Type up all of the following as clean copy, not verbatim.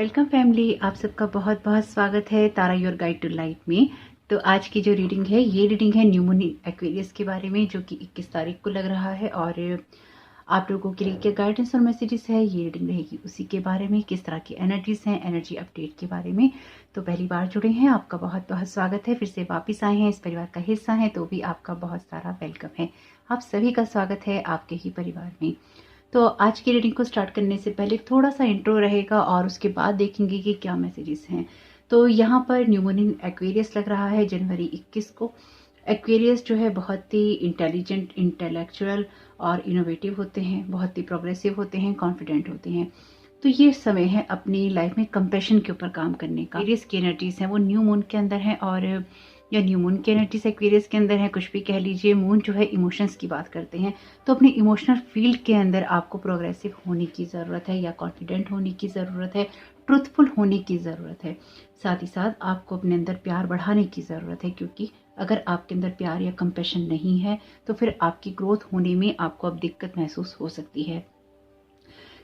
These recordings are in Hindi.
वेलकम फैमिली, आप सबका बहुत बहुत स्वागत है तारा योर गाइड टू लाइफ में। तो आज की जो रीडिंग है ये रीडिंग है न्यू मून एक्वेरियस के बारे में, जो कि 21 तारीख को लग रहा है। और आप लोगों के लिए क्या गाइडेंस और मैसेजेस है, ये रीडिंग रहेगी उसी के बारे में। किस तरह की एनर्जीज हैं, एनर्जी अपडेट के बारे में। तो पहली बार जुड़े हैं, आपका बहुत बहुत स्वागत है। फिर से वापस आए हैं, इस परिवार का हिस्सा हैं, तो भी आपका बहुत सारा वेलकम है। आप सभी का स्वागत है आपके ही परिवार में। तो आज की रीडिंग को स्टार्ट करने से पहले थोड़ा सा इंट्रो रहेगा और उसके बाद देखेंगे कि क्या मैसेजेस हैं। तो यहाँ पर न्यू मून एक्वेरियस लग रहा है जनवरी 21 को। एक्वेरियस जो है बहुत ही इंटेलिजेंट, इंटेलेक्चुअल और इनोवेटिव होते हैं, बहुत ही प्रोग्रेसिव होते हैं, कॉन्फिडेंट होते हैं। तो ये समय है अपनी लाइफ में कंपैशन के ऊपर काम करने का। एक्वेरियस की एनर्जीज हैं वो न्यू मून के अंदर है, और या न्यू मून की एनर्जीज एक्वेरियस के अंदर है, कुछ भी कह लीजिए। मून जो है इमोशंस की बात करते हैं, तो अपने इमोशनल फील्ड के अंदर आपको प्रोग्रेसिव होने की ज़रूरत है, या कॉन्फिडेंट होने की ज़रूरत है, ट्रुथफुल होने की ज़रूरत है। साथ ही साथ आपको अपने अंदर प्यार बढ़ाने की ज़रूरत है, क्योंकि अगर आपके अंदर प्यार या कंपैशन नहीं है तो फिर आपकी ग्रोथ होने में आपको अब दिक्कत महसूस हो सकती है।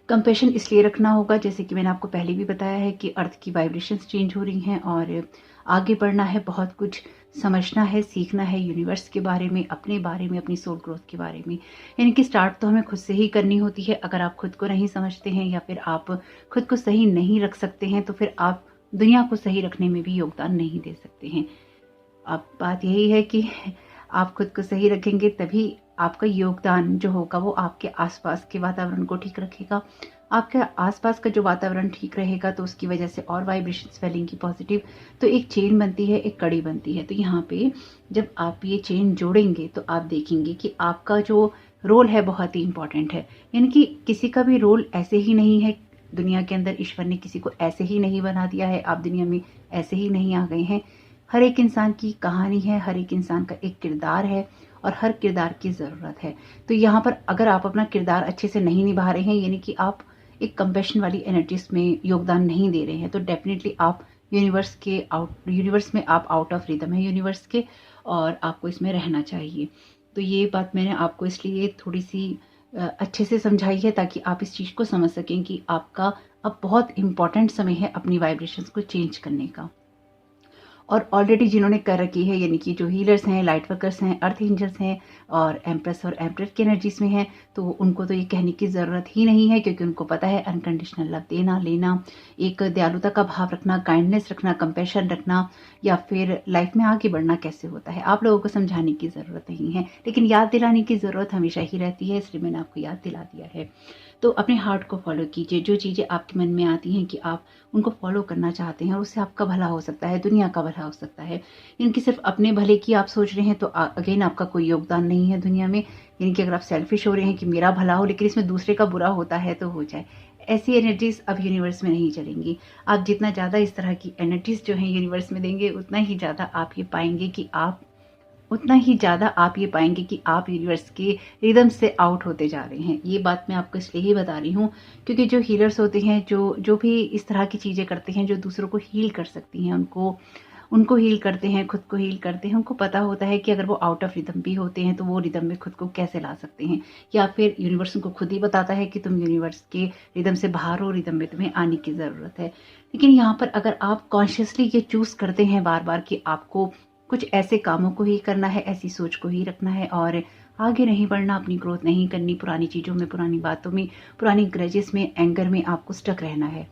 कंपैशन इसलिए रखना होगा, जैसे कि मैंने आपको पहले भी बताया है, कि अर्थ की वाइब्रेशंस चेंज हो रही हैं और आगे बढ़ना है, बहुत कुछ समझना है, सीखना है यूनिवर्स के बारे में, अपने बारे में, अपनी सोल ग्रोथ के बारे में। यानी कि स्टार्ट तो हमें खुद से ही करनी होती है। अगर आप खुद को नहीं समझते हैं या फिर आप खुद को सही नहीं रख सकते हैं, तो फिर आप दुनिया को सही रखने में भी योगदान नहीं दे सकते हैं। अब बात यही है कि आप खुद को सही रखेंगे तभी आपका योगदान जो होगा वो आपके आसपास के वातावरण को ठीक रखेगा। आपके आसपास का जो वातावरण ठीक रहेगा तो उसकी वजह से और वाइब्रेशंस फैलेंगी पॉजिटिव। तो एक चेन बनती है, एक कड़ी बनती है। तो यहाँ पे जब आप ये चेन जोड़ेंगे तो आप देखेंगे कि आपका जो रोल है बहुत ही इंपॉर्टेंट है। यानी कि किसी का भी रोल ऐसे ही नहीं है दुनिया के अंदर। ईश्वर ने किसी को ऐसे ही नहीं बना दिया है, आप दुनिया में ऐसे ही नहीं आ गए हैं। हर एक इंसान की कहानी है, हर एक इंसान का एक किरदार है और हर किरदार की ज़रूरत है। तो यहाँ पर अगर आप अपना किरदार अच्छे से नहीं निभा रहे हैं, यानी कि आप एक कंपैशन वाली एनर्जीज में योगदान नहीं दे रहे हैं, तो डेफिनेटली आप यूनिवर्स में आप आउट ऑफ रिदम है यूनिवर्स के, और आपको इसमें रहना चाहिए। तो ये बात मैंने आपको इसलिए थोड़ी सी अच्छे से समझाई है, ताकि आप इस चीज़ को समझ सकें कि आपका अब बहुत इंपॉर्टेंट समय है अपनी वाइब्रेशंस को चेंज करने का। और ऑलरेडी जिन्होंने कर रखी है, यानी कि जो हीलर्स हैं, लाइट वर्कर्स हैं, अर्थ एंजल्स हैं और एम्प्रेस और एम्परर की एनर्जीज में हैं, तो उनको तो ये कहने की ज़रूरत ही नहीं है, क्योंकि उनको पता है अनकंडीशनल लव देना, लेना, एक दयालुता का भाव रखना, काइंडनेस रखना, कंपैशन रखना, या फिर लाइफ में आगे बढ़ना कैसे होता है। आप लोगों को समझाने की ज़रूरत नहीं है, लेकिन याद दिलाने की ज़रूरत हमेशा ही रहती है, इसलिए मैंने आपको याद दिला दिया है। तो अपने हार्ट को फॉलो कीजिए। जो चीज़ें आपके मन में आती हैं कि आप उनको फॉलो करना चाहते हैं, और उससे आपका भला हो सकता है, दुनिया का भला हो सकता है। इनकी सिर्फ अपने भले की आप सोच रहे हैं तो अगेन आपका कोई योगदान नहीं है दुनिया में। यानी कि अगर आप सेल्फिश हो रहे हैं कि मेरा भला हो, लेकिन इसमें दूसरे का बुरा होता है तो हो जाए, ऐसी एनर्जीज अब यूनिवर्स में नहीं चलेंगी। आप जितना ज़्यादा इस तरह की एनर्जीज जो हैं यूनिवर्स में देंगे, उतना ही ज़्यादा आप ये पाएंगे कि आप यूनिवर्स के रिदम से आउट होते जा रहे हैं। ये बात मैं आपको इसलिए ही बता रही हूँ, क्योंकि जो हीलर्स होते हैं, जो भी इस तरह की चीज़ें करते हैं, जो दूसरों को हील कर सकती हैं, उनको हील करते हैं, खुद को हील करते हैं, उनको पता होता है कि अगर वो आउट ऑफ रिदम भी होते हैं तो वो रिदम में खुद को कैसे ला सकते हैं। या फिर यूनिवर्स उनको खुद ही बताता है कि तुम यूनिवर्स के रिदम से बाहर हो, रिदम में तुम्हें आने की ज़रूरत है। लेकिन यहाँ पर अगर आप कॉन्शियसली ये चूज़ करते हैं बार बार कि आपको कुछ ऐसे कामों को ही करना है, ऐसी सोच को ही रखना है और आगे नहीं बढ़ना, अपनी ग्रोथ नहीं करनी, पुरानी चीज़ों में, पुरानी बातों में, पुरानी ग्रजेस में, एंगर में आपको स्टक रहना है,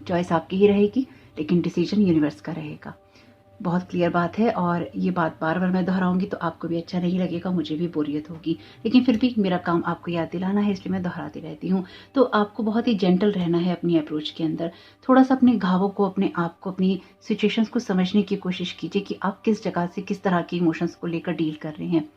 चॉइस आपकी ही रहेगी, लेकिन डिसीजन यूनिवर्स का रहेगा। बहुत क्लियर बात है, और ये बात बार बार मैं दोहराऊंगी तो आपको भी अच्छा नहीं लगेगा, मुझे भी बोरियत होगी, लेकिन फिर भी मेरा काम आपको याद दिलाना है, इसलिए मैं दोहराती रहती हूँ। तो आपको बहुत ही जेंटल रहना है अपनी अप्रोच के अंदर। थोड़ा सा अपने घावों को, अपने आप को, अपनी सिचुएशंस को समझने की कोशिश कीजिए कि आप किस जगह से किस तरह के इमोशंस को लेकर डील कर रहे हैं।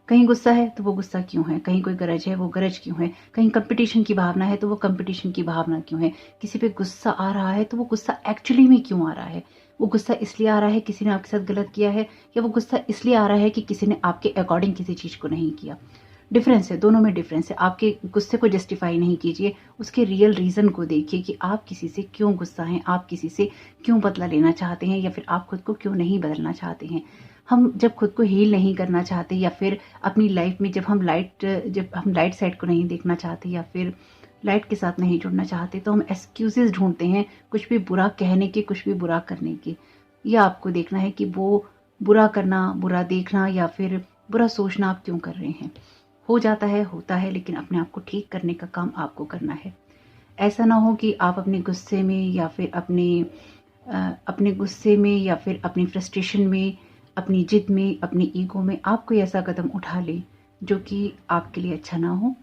कहीं गुस्सा है तो वो गुस्सा क्यों है, कहीं कोई गरज है वो गरज क्यों है, कहीं कंपटीशन की भावना है तो वो कंपटीशन की भावना क्यों है, किसी पे गुस्सा आ रहा है तो वो गुस्सा एक्चुअली में क्यों आ रहा है। वो गुस्सा इसलिए आ रहा है किसी ने आपके साथ गलत किया है, या वो गुस्सा इसलिए आ रहा है कि किसी ने आपके अकॉर्डिंग किसी चीज़ को नहीं किया। डिफरेंस है, दोनों में डिफरेंस है। आपके गुस्से को जस्टिफाई नहीं कीजिए, उसके रियल रीज़न को देखिए कि आप किसी से क्यों गुस्सा हैं, आप किसी से क्यों बदला लेना चाहते हैं, या फिर आप खुद को क्यों नहीं बदलना चाहते हैं। हम जब खुद को हील नहीं करना चाहते, या फिर अपनी लाइफ में जब हम लाइट साइड को नहीं देखना चाहते, या फिर लाइट के साथ नहीं जुड़ना चाहते तो हम एक्सक्यूजेस ढूंढते हैं, कुछ भी बुरा कहने के, कुछ भी बुरा करने के। ये आपको देखना है कि वो बुरा करना, बुरा देखना या फिर बुरा सोचना आप क्यों कर रहे हैं। हो जाता है, होता है, लेकिन अपने आप को ठीक करने का काम आपको करना है। ऐसा ना हो कि आप अपने गुस्से में या फिर अपने गुस्से में या फिर अपनी फ्रस्ट्रेशन में, अपनी जिद में, अपनी ईगो में आप कोई ऐसा कदम उठा लें जो कि आपके लिए अच्छा ना हो।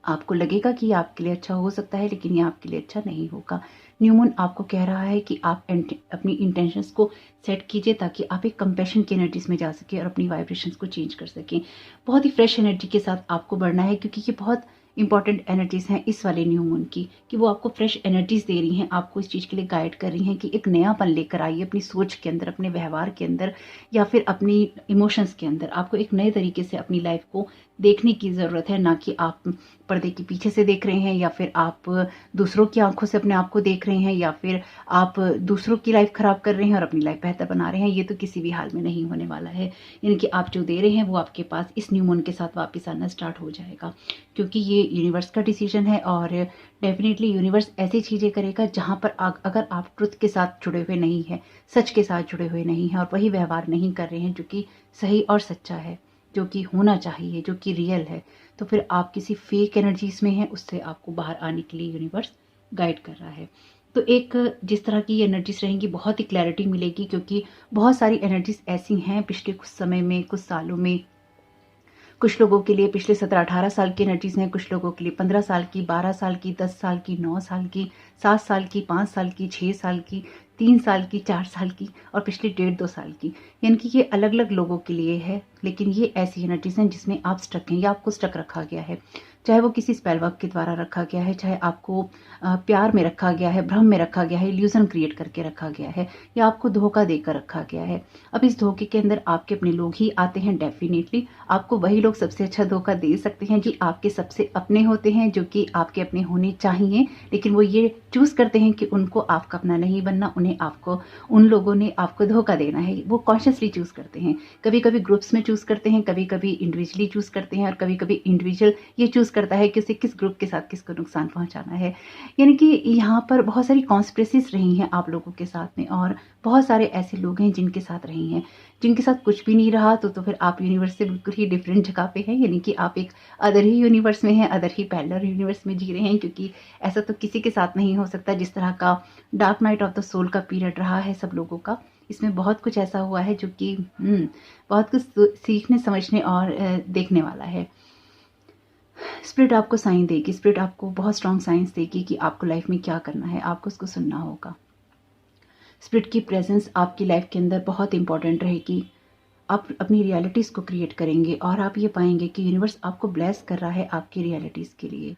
आपको लगेगा कि ये आपके लिए अच्छा हो सकता है, लेकिन ये आपके लिए अच्छा नहीं होगा। न्यू मून आपको कह रहा है कि आप अपनी इंटेंशंस को सेट कीजिए ताकि आप एक कंपैशन की एनर्जीज में जा सके और अपनी वाइब्रेशंस को चेंज कर सकें। बहुत ही फ्रेश एनर्जी के साथ आपको बढ़ना है, क्योंकि ये बहुत इंपॉर्टेंट एनर्जीज हैं इस वाले न्यू मून की, कि वो आपको फ्रेश एनर्जीज दे रही हैं, आपको इस चीज़ के लिए गाइड कर रही हैं कि एक नयापन लेकर आइए अपनी सोच के अंदर, अपने व्यवहार के अंदर या फिर अपनी इमोशंस के अंदर। आपको एक नए तरीके से अपनी लाइफ को देखने की ज़रूरत है, ना कि आप पर्दे के पीछे से देख रहे हैं या फिर आप दूसरों की आंखों से अपने आप को देख रहे हैं या फिर आप दूसरों की लाइफ खराब कर रहे हैं और अपनी लाइफ बेहतर बना रहे हैं। ये तो किसी भी हाल में नहीं होने वाला है। यानी कि आप जो दे रहे हैं वो आपके पास इस न्यू मून के साथ वापस आना स्टार्ट हो जाएगा, क्योंकि ये यूनिवर्स का डिसीजन है और डेफिनेटली यूनिवर्स ऐसी चीज़ें करेगा जहाँ पर अगर आप ट्रुथ के साथ जुड़े हुए नहीं हैं, सच के साथ जुड़े हुए नहीं हैं और वही व्यवहार नहीं कर रहे हैं जो कि सही और सच्चा है, जो कि होना चाहिए, जो कि रियल है, तो फिर आप किसी फेक एनर्जीज में हैं, उससे आपको बाहर आने के लिए यूनिवर्स गाइड कर रहा है। तो एक जिस तरह की एनर्जीज रहेंगी बहुत ही क्लैरिटी मिलेगी, क्योंकि बहुत सारी एनर्जीज ऐसी हैं पिछले कुछ समय में, कुछ सालों में। कुछ लोगों के लिए पिछले 17-18 साल की एनर्जीज हैं, कुछ लोगों के लिए 15 साल की, 12 साल की, 10 साल की, 9 साल की, 7 साल की, 5 साल की, 6 साल की, 3 साल की, 4 साल की और पिछले 1.5-2 साल की। यानी कि ये अलग अलग लोगों के लिए है, लेकिन ये ऐसी एनर्जीज हैं जिसमें आप स्टक हैं या आपको स्टक रखा गया है। चाहे वो किसी स्पेल वर्क के द्वारा रखा गया है, चाहे आपको प्यार में रखा गया है, भ्रम में रखा गया है, इल्यूजन क्रिएट करके रखा गया है, या आपको धोखा देकर रखा गया है। अब इस धोखे के अंदर आपके अपने लोग ही आते हैं। डेफिनेटली आपको वही लोग सबसे अच्छा धोखा दे सकते हैं जो आपके सबसे अपने होते हैं, जो कि आपके अपने होने चाहिए, लेकिन वो ये चूज करते हैं कि उनको आपका अपना नहीं बनना, उन्हें आपको, उन लोगों ने आपको धोखा देना है। वो कॉन्शियसली चूज करते हैं, कभी कभी ग्रुप्स में चूज करते हैं, कभी कभी इंडिविजुअली चूज करते हैं और कभी कभी इंडिविजुअल ये चूज करता है कि उसे किस ग्रुप के साथ किसको नुकसान पहुंचाना है। यानी कि यहाँ पर बहुत सारी कॉन्स्पिरेसीज रही हैं आप लोगों के साथ में, और बहुत सारे ऐसे लोग हैं जिनके साथ रही हैं, जिनके साथ कुछ भी नहीं रहा। तो फिर आप यूनिवर्स से बिल्कुल ही डिफरेंट जगह पे हैं, यानी कि आप एक अदर ही यूनिवर्स में हैं, अदर ही पैरेलल यूनिवर्स में जी रहे हैं, क्योंकि ऐसा तो किसी के साथ नहीं हो सकता। जिस तरह का dark night of the soul का पीरियड रहा है सब लोगों का, इसमें बहुत कुछ ऐसा हुआ है जो कि बहुत कुछ सीखने, समझने और देखने वाला है। स्पिरिट आपको साइन देगी, स्पिरिट आपको बहुत स्ट्रॉन्ग साइंस देगी कि आपको लाइफ में क्या करना है, आपको उसको सुनना होगा। स्पिरिट की प्रेजेंस आपकी लाइफ के अंदर बहुत इंपॉर्टेंट रहेगी। आप अपनी रियलिटीज़ को क्रिएट करेंगे और आप ये पाएंगे कि यूनिवर्स आपको ब्लेस कर रहा है आपकी रियलिटीज़ के लिए।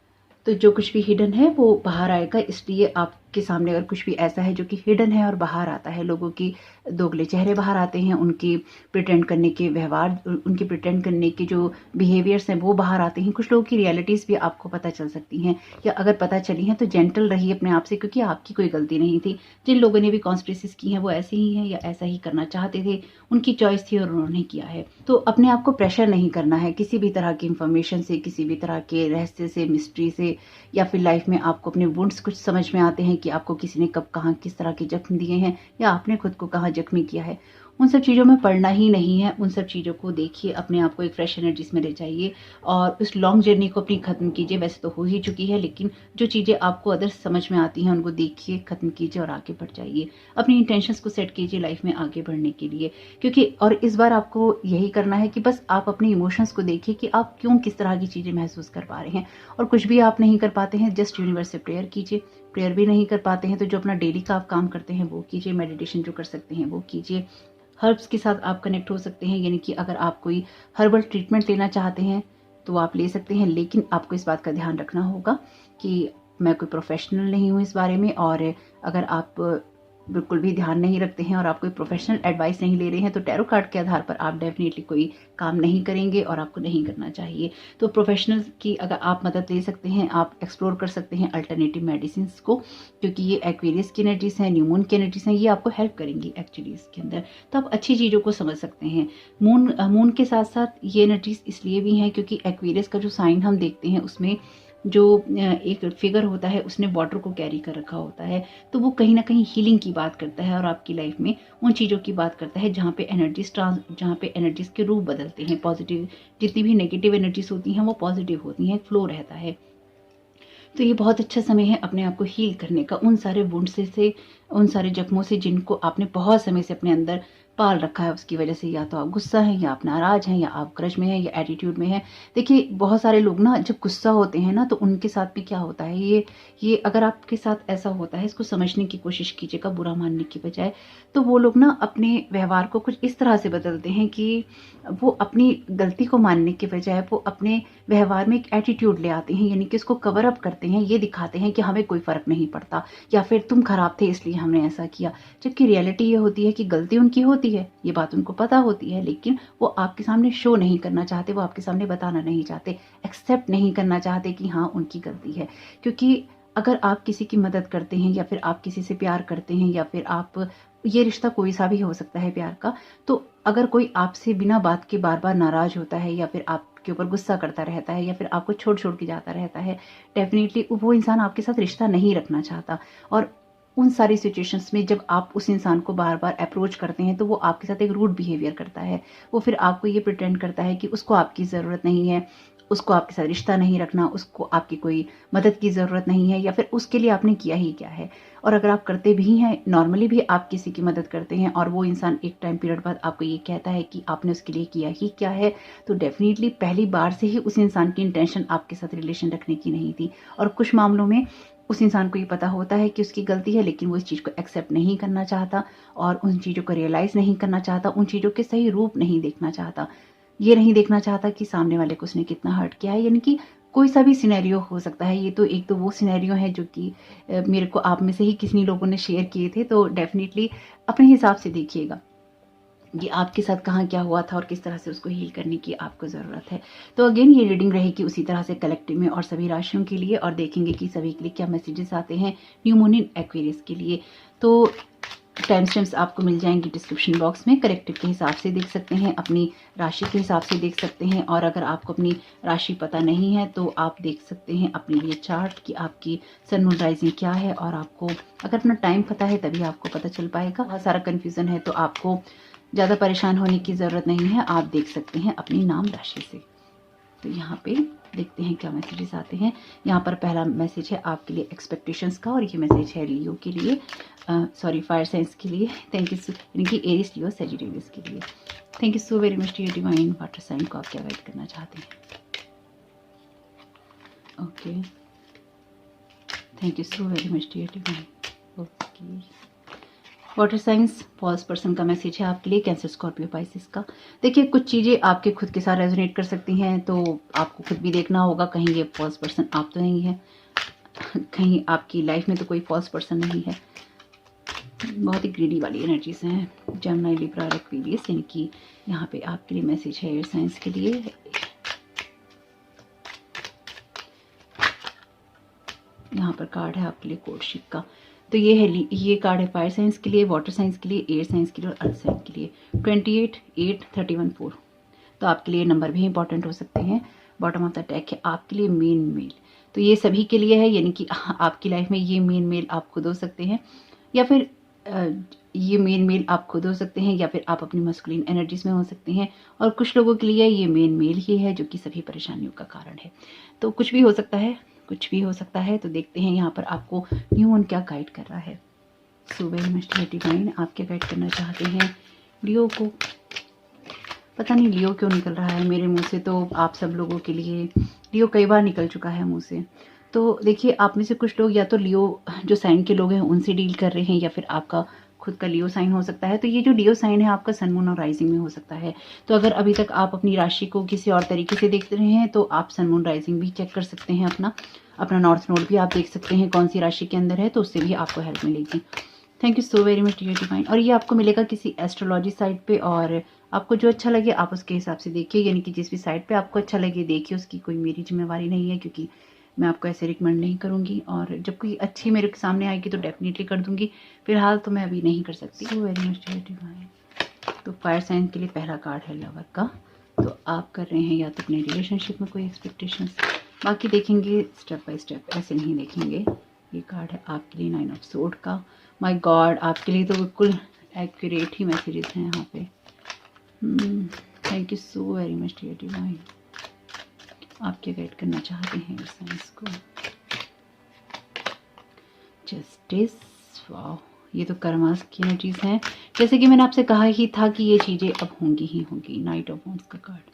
तो जो कुछ भी हिडन है वो बाहर आएगा, इसलिए आपके सामने अगर कुछ भी ऐसा है जो कि हिडन है और बाहर आता है, लोगों की दोगले चेहरे बाहर आते हैं, उनके प्रिटेंड करने के व्यवहार, उनके प्रिटेंड करने के जो बिहेवियर्स हैं वो बाहर आते हैं। कुछ लोगों की रियलिटीज़ भी आपको पता चल सकती हैं, या अगर पता चली हैं तो जेंटल रहिए अपने आप से, क्योंकि आपकी कोई गलती नहीं थी। जिन लोगों ने भी कॉन्स्पिरेसीज की हैं वो ऐसे ही हैं या ऐसा ही करना चाहते थे, उनकी चॉइस थी और उन्होंने किया है। तो अपने आप को प्रेशर नहीं करना है किसी भी तरह की इंफॉर्मेशन से, किसी भी तरह के रहस्य से, मिस्ट्री से, या फिर लाइफ में आपको अपने वुंड्स कुछ समझ में आते हैं कि आपको किसी ने कब कहाँ किस तरह के जख्म दिए हैं, या आपने खुद को कहाँ जख्मी किया है। उन सब चीज़ों में पढ़ना ही नहीं है। उन सब चीज़ों को देखिए, अपने आप को एक फ्रेश एनर्जीज में ले जाइए और उस लॉन्ग जर्नी को अपनी ख़त्म कीजिए। वैसे तो हो ही चुकी है, लेकिन जो चीज़ें आपको अदर समझ में आती हैं उनको देखिए, ख़त्म कीजिए और आगे बढ़ जाइए। अपनी इंटेंशंस को सेट कीजिए लाइफ में आगे बढ़ने के लिए, क्योंकि और इस बार आपको यही करना है कि बस आप अपने इमोशंस को देखिए कि आप क्यों किस तरह की चीज़ें महसूस कर पा रहे हैं। और कुछ भी आप नहीं कर पाते हैं, जस्ट यूनिवर्स से प्रेयर कीजिए। प्रेयर भी नहीं कर पाते हैं तो जो अपना डेली का आप काम करते हैं वो कीजिए, मेडिटेशन जो कर सकते हैं वो कीजिए। हर्ब्स के साथ आप कनेक्ट हो सकते हैं, यानी कि अगर आप कोई हर्बल ट्रीटमेंट लेना चाहते हैं तो आप ले सकते हैं, लेकिन आपको इस बात का ध्यान रखना होगा कि मैं कोई प्रोफेशनल नहीं हूँ इस बारे में। और अगर आप बिल्कुल भी ध्यान नहीं रखते हैं और आप कोई प्रोफेशनल एडवाइस नहीं ले रहे हैं तो टैरो कार्ड के आधार पर आप डेफिनेटली कोई काम नहीं करेंगे और आपको नहीं करना चाहिए। तो प्रोफेशनल की अगर आप मदद ले सकते हैं, आप एक्सप्लोर कर सकते हैं अल्टरनेटिव मेडिसिन को, क्योंकि ये एक्वेरियस की एनर्जीज हैं, न्यू मून की एनर्जीज हैं, ये आपको हेल्प करेंगी एक्चुअली इसके अंदर। तो आप अच्छी चीज़ों को समझ सकते हैं। मून के साथ साथ ये एनर्जीज इसलिए भी हैं क्योंकि एक्वेरियस का जो साइन हम देखते हैं उसमें जो एक फिगर होता है उसने वाटर को कैरी कर रखा होता है, तो वो कहीं ना कहीं हीलिंग की बात करता है और आपकी लाइफ में उन चीज़ों की बात करता है जहाँ पे एनर्जीज के रूप बदलते हैं। पॉजिटिव जितनी भी नेगेटिव एनर्जीज होती हैं वो पॉजिटिव होती हैं, फ्लो रहता है। तो ये बहुत अच्छा समय है अपने आप को हील करने का, उन सारे वुंड से उन सारे जख्मों से जिनको आपने बहुत समय से अपने अंदर पाल रखा है। उसकी वजह से या तो आप गुस्सा हैं, या आप नाराज हैं, या आप ग्रज में हैं, या एटीट्यूड में हैं। देखिए बहुत सारे लोग ना जब गुस्सा होते हैं ना तो उनके साथ भी क्या होता है, ये अगर आपके साथ ऐसा होता है इसको समझने की कोशिश कीजिएगा बुरा मानने की बजाय। तो वो लोग ना अपने व्यवहार को कुछ इस तरह से बदलते हैं कि वो अपनी गलती को मानने के बजाय वो अपने व्यवहार में एक एटीट्यूड ले आते हैं, यानी कि उसको कवर अप करते हैं, ये दिखाते हैं कि हमें कोई फर्क नहीं पड़ता, या फिर तुम खराब थे इसलिए हमने ऐसा किया। जबकि रियलिटी ये होती है कि गलती उनकी होती है, ये बात उनको पता होती है, लेकिन वो आपके सामने शो नहीं करना चाहते, वो आपके सामने बताना नहीं चाहते, एक्सेप्ट नहीं करना चाहते कि हाँ उनकी गलती है। क्योंकि अगर आप किसी की मदद करते हैं, या फिर आप किसी से प्यार करते हैं, या फिर आप, ये रिश्ता कोई सा भी हो सकता है प्यार का, तो अगर कोई आपसे बिना बात के बार बार नाराज होता है, या फिर आपके ऊपर गुस्सा करता रहता है, या फिर आपको छोड़ छोड़ के जाता रहता है, डेफिनेटली वो इंसान आपके साथ रिश्ता नहीं रखना चाहता। और उन सारी सिचुएशंस में जब आप उस इंसान को बार बार अप्रोच करते हैं तो वो आपके साथ एक रूड बिहेवियर करता है। वो फिर आपको ये प्रिटेंड करता है कि उसको आपकी ज़रूरत नहीं है, उसको आपके साथ रिश्ता नहीं रखना, उसको आपकी कोई मदद की ज़रूरत नहीं है, या फिर उसके लिए आपने किया ही क्या है। और अगर आप करते भी हैं, नॉर्मली भी आप किसी की मदद करते हैं, और वो इंसान एक टाइम पीरियड बाद आपको ये कहता है कि आपने उसके लिए किया ही क्या है, तो डेफिनेटली पहली बार से ही उस इंसान की इंटेंशन आपके साथ रिलेशन रखने की नहीं थी। और कुछ मामलों में उस इंसान को ये पता होता है कि उसकी गलती है, लेकिन वो इस चीज़ को एक्सेप्ट नहीं करना चाहता, और उन चीज़ों को रियलाइज़ नहीं करना चाहता, उन चीज़ों के सही रूप नहीं देखना चाहता। ये नहीं देखना चाहता कि सामने वाले को उसने कितना हर्ट किया है, यानी कि कोई सा भी सिनेरियो हो सकता है। ये तो एक तो वो सिनेरियो है जो कि मेरे को आप में से ही किसी लोगों ने शेयर किए थे, तो डेफिनेटली अपने हिसाब से देखिएगा कि आपके साथ कहाँ क्या हुआ था और किस तरह से उसको हील करने की आपको ज़रूरत है। तो अगेन ये रीडिंग रहेगी उसी तरह से कलेक्टिव में और सभी राशियों के लिए, और देखेंगे कि सभी के लिए क्या मैसेजेस आते हैं न्यू मून इन एक्वेरियस के लिए। तो टाइम स्टैम्प्स आपको मिल जाएंगे डिस्क्रिप्शन बॉक्स में, करेक्टेड के हिसाब से देख सकते हैं, अपनी राशि के हिसाब से देख सकते हैं। और अगर आपको अपनी राशि पता नहीं है तो आप देख सकते हैं अपने लिए चार्ट कि आपकी सन मून राइजिंग क्या है, और आपको अगर अपना टाइम पता है तभी आपको पता चल पाएगा। बहुत सारा कन्फ्यूज़न है तो आपको ज़्यादा परेशान होने की ज़रूरत नहीं है, आप देख सकते हैं अपनी नाम राशि से। तो यहाँ पे देखते हैं क्या मैसेजेस आते हैं। यहाँ पर पहला मैसेज है आपके लिए एक्सपेक्टेशंस का, और ये मैसेज है लियो के लिए, सॉरी फायर साइंस के लिए। थैंक यू, यानी कि एरिस, लियो, सजिटेरियस के लिए। Thank you so very much dear divine. Water sign को आप क्या गाइड करना चाहते हैं? Okay, thank you so very much dear divine. Okay, water signs falls person का मैसेज है आपके लिए, कैंसर, स्कॉर्पियो, पाइसिस का। देखिए कुछ चीज़ें आपके खुद के साथ रेजोनेट कर सकती हैं, तो आपको खुद भी देखना होगा कहीं ये फॉल्स पर्सन आप तो नहीं है, कहीं आपकी लाइफ में तो कोई फॉल्स पर्सन नहीं है। बहुत ही ग्रीडी वाली एनर्जीज हैं। जेमिनी, लिब्रा, एक्वेरियस, यानी कि यहाँ पे आपके लिए मैसेज है एयर साइंस के लिए। यहाँ पर कार्ड है आपके लिए कोर्टशिप का। तो ये है, ये कार्ड है फायर साइंस के लिए, वाटर साइंस के लिए, एयर साइंस के लिए और अर्थ साइंस के लिए। 28, 8, 31, 4। तो आपके लिए नंबर भी इंपॉर्टेंट हो सकते हैं। बॉटम ऑफ द डेक है आपके लिए मेन मेल, तो ये सभी के लिए है, यानी कि आपकी लाइफ में ये मेन मेल आप खुद हो सकते हैं, या फिर ये मेन मेल आप खुद हो सकते हैं, या फिर आप अपनी मस्कुलिन एनर्जीज में हो सकते हैं। और कुछ लोगों के लिए ये मेन मेल ही है जो कि सभी परेशानियों का कारण है। तो कुछ भी हो सकता है, कुछ भी हो सकता है। तो देखते हैं यहाँ पर आपको न्यू मून क्या गाइड कर रहा है। So very much dear divine, आप क्या गाइड करना चाहते हैं लियो को? पता नहीं लियो क्यों निकल रहा है मेरे मुंह से, तो आप सब लोगों के लिए लियो कई बार निकल चुका है मुंह से। तो देखिए आप में से कुछ लोग या तो लियो जो साइन के लोग हैं उनसे डील कर रहे हैं, या फिर आपका खुद का लियो साइन हो सकता है। तो ये जो लियो साइन है आपका सन मून और राइजिंग में हो सकता है। तो अगर अभी तक आप अपनी राशि को किसी और तरीके से देख रहे हैं तो आप सन मून राइजिंग भी चेक कर सकते हैं, अपना नॉर्थ नोड भी आप देख सकते हैं कौन सी राशि के अंदर है, तो उससे भी आपको हेल्प मिलेगी। Thank you so very much dear divine. और ये आपको मिलेगा किसी एस्ट्रोलॉजी साइट पे, और आपको जो अच्छा लगे आप उसके हिसाब से देखिए, यानी कि जिस भी साइट पे आपको अच्छा लगे देखिए, उसकी कोई मेरी जिम्मेवारी नहीं है, क्योंकि मैं आपको ऐसे रिकमेंड नहीं करूँगी। और जब कोई अच्छी मेरे सामने आएगी तो डेफिनेटली कर दूँगी, फिलहाल तो मैं अभी नहीं कर सकती। So very much dear divine. तो फायर साइन के लिए पहला कार्ड है लवर का। तो आप कर रहे हैं या तो अपने रिलेशनशिप में कोई एक्सपेक्टेशंस, बाकी देखेंगे स्टेप बाय स्टेप, ऐसे नहीं देखेंगे। ये कार्ड है आपके लिए 9 ऑफ सोर्ड का। माय गॉड, आपके लिए तो बिल्कुल एक्यूरेट ही मैसेजेस हैं यहाँ पे। Thank you so very much dear divine. आप क्या गाइड करना चाहते हैं इस साइंस को? जस्टिस, वाह, ये तो कर्मास की एनर्जीज हैं। जैसे कि मैंने आपसे कहा ही था कि ये चीज़ें अब होंगी ही होंगी। नाइट ऑफ वांड्स का कार्ड,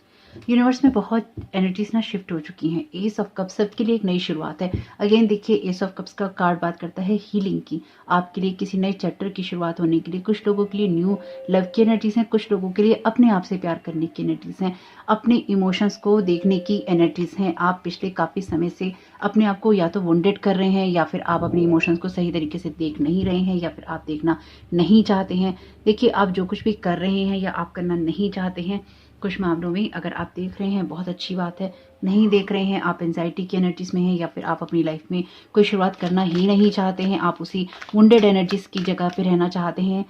यूनिवर्स में बहुत एनर्जीज ना शिफ्ट हो चुकी हैं। एस ऑफ कप्स सबके लिए एक नई शुरुआत है। अगेन देखिए, एस ऑफ कप्स का कार्ड बात करता है हीलिंग की। आपके लिए किसी नए चैप्टर की शुरुआत होने के लिए, कुछ लोगों के लिए न्यू लव की एनर्जीज हैं, कुछ लोगों के लिए अपने आप से प्यार करने की एनर्जीज हैं, अपने इमोशंस को देखने की एनर्जीज हैं। आप पिछले काफ़ी समय से अपने आप को या तो वुंडेड कर रहे हैं, या फिर आप अपने इमोशंस को सही तरीके से देख नहीं रहे हैं, या फिर आप देखना नहीं चाहते हैं। देखिए, आप जो कुछ भी कर रहे हैं या आप करना नहीं चाहते हैं, कुछ मामलों में अगर आप देख रहे हैं बहुत अच्छी बात है, नहीं देख रहे हैं आप एंजाइटी की एनर्जीज में हैं, या फिर आप अपनी लाइफ में कोई शुरुआत करना ही नहीं चाहते हैं, आप उसी वुंडेड एनर्जीज की जगह पे रहना चाहते हैं,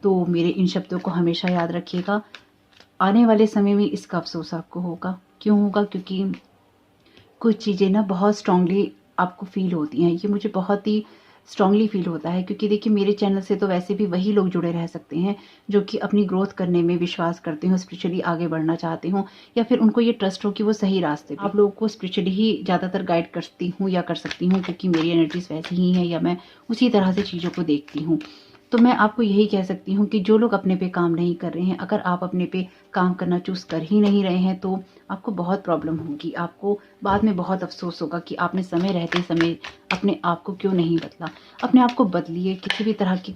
तो मेरे इन शब्दों को हमेशा याद रखिएगा। आने वाले समय में इसका अफसोस आपको होगा। क्यों होगा? क्योंकि कुछ चीज़ें ना बहुत स्ट्रांगली आपको फील होती हैं। ये मुझे बहुत ही स्ट्रांगली फील होता है, क्योंकि देखिए, मेरे चैनल से तो वैसे भी वही लोग जुड़े रह सकते हैं जो कि अपनी ग्रोथ करने में विश्वास करते हो, स्पिरिचुअली आगे बढ़ना चाहते हो, या फिर उनको ये ट्रस्ट हो कि वो सही रास्ते पे। आप लोगों को स्पिरिचुअली ही ज़्यादातर गाइड करती हूँ या कर सकती हूँ, क्योंकि मेरी एनर्जीज वैसी ही हैं, या मैं उसी तरह से चीज़ों को देखती हूँ। तो मैं आपको यही कह सकती हूँ कि जो लोग अपने पे काम नहीं कर रहे हैं, अगर आप अपने पे काम करना चूज़ कर ही नहीं रहे हैं, तो आपको बहुत प्रॉब्लम होगी। आपको बाद में बहुत अफसोस होगा कि आपने समय रहते समय अपने आप को क्यों नहीं बदला। अपने आप को बदलिए, किसी भी तरह की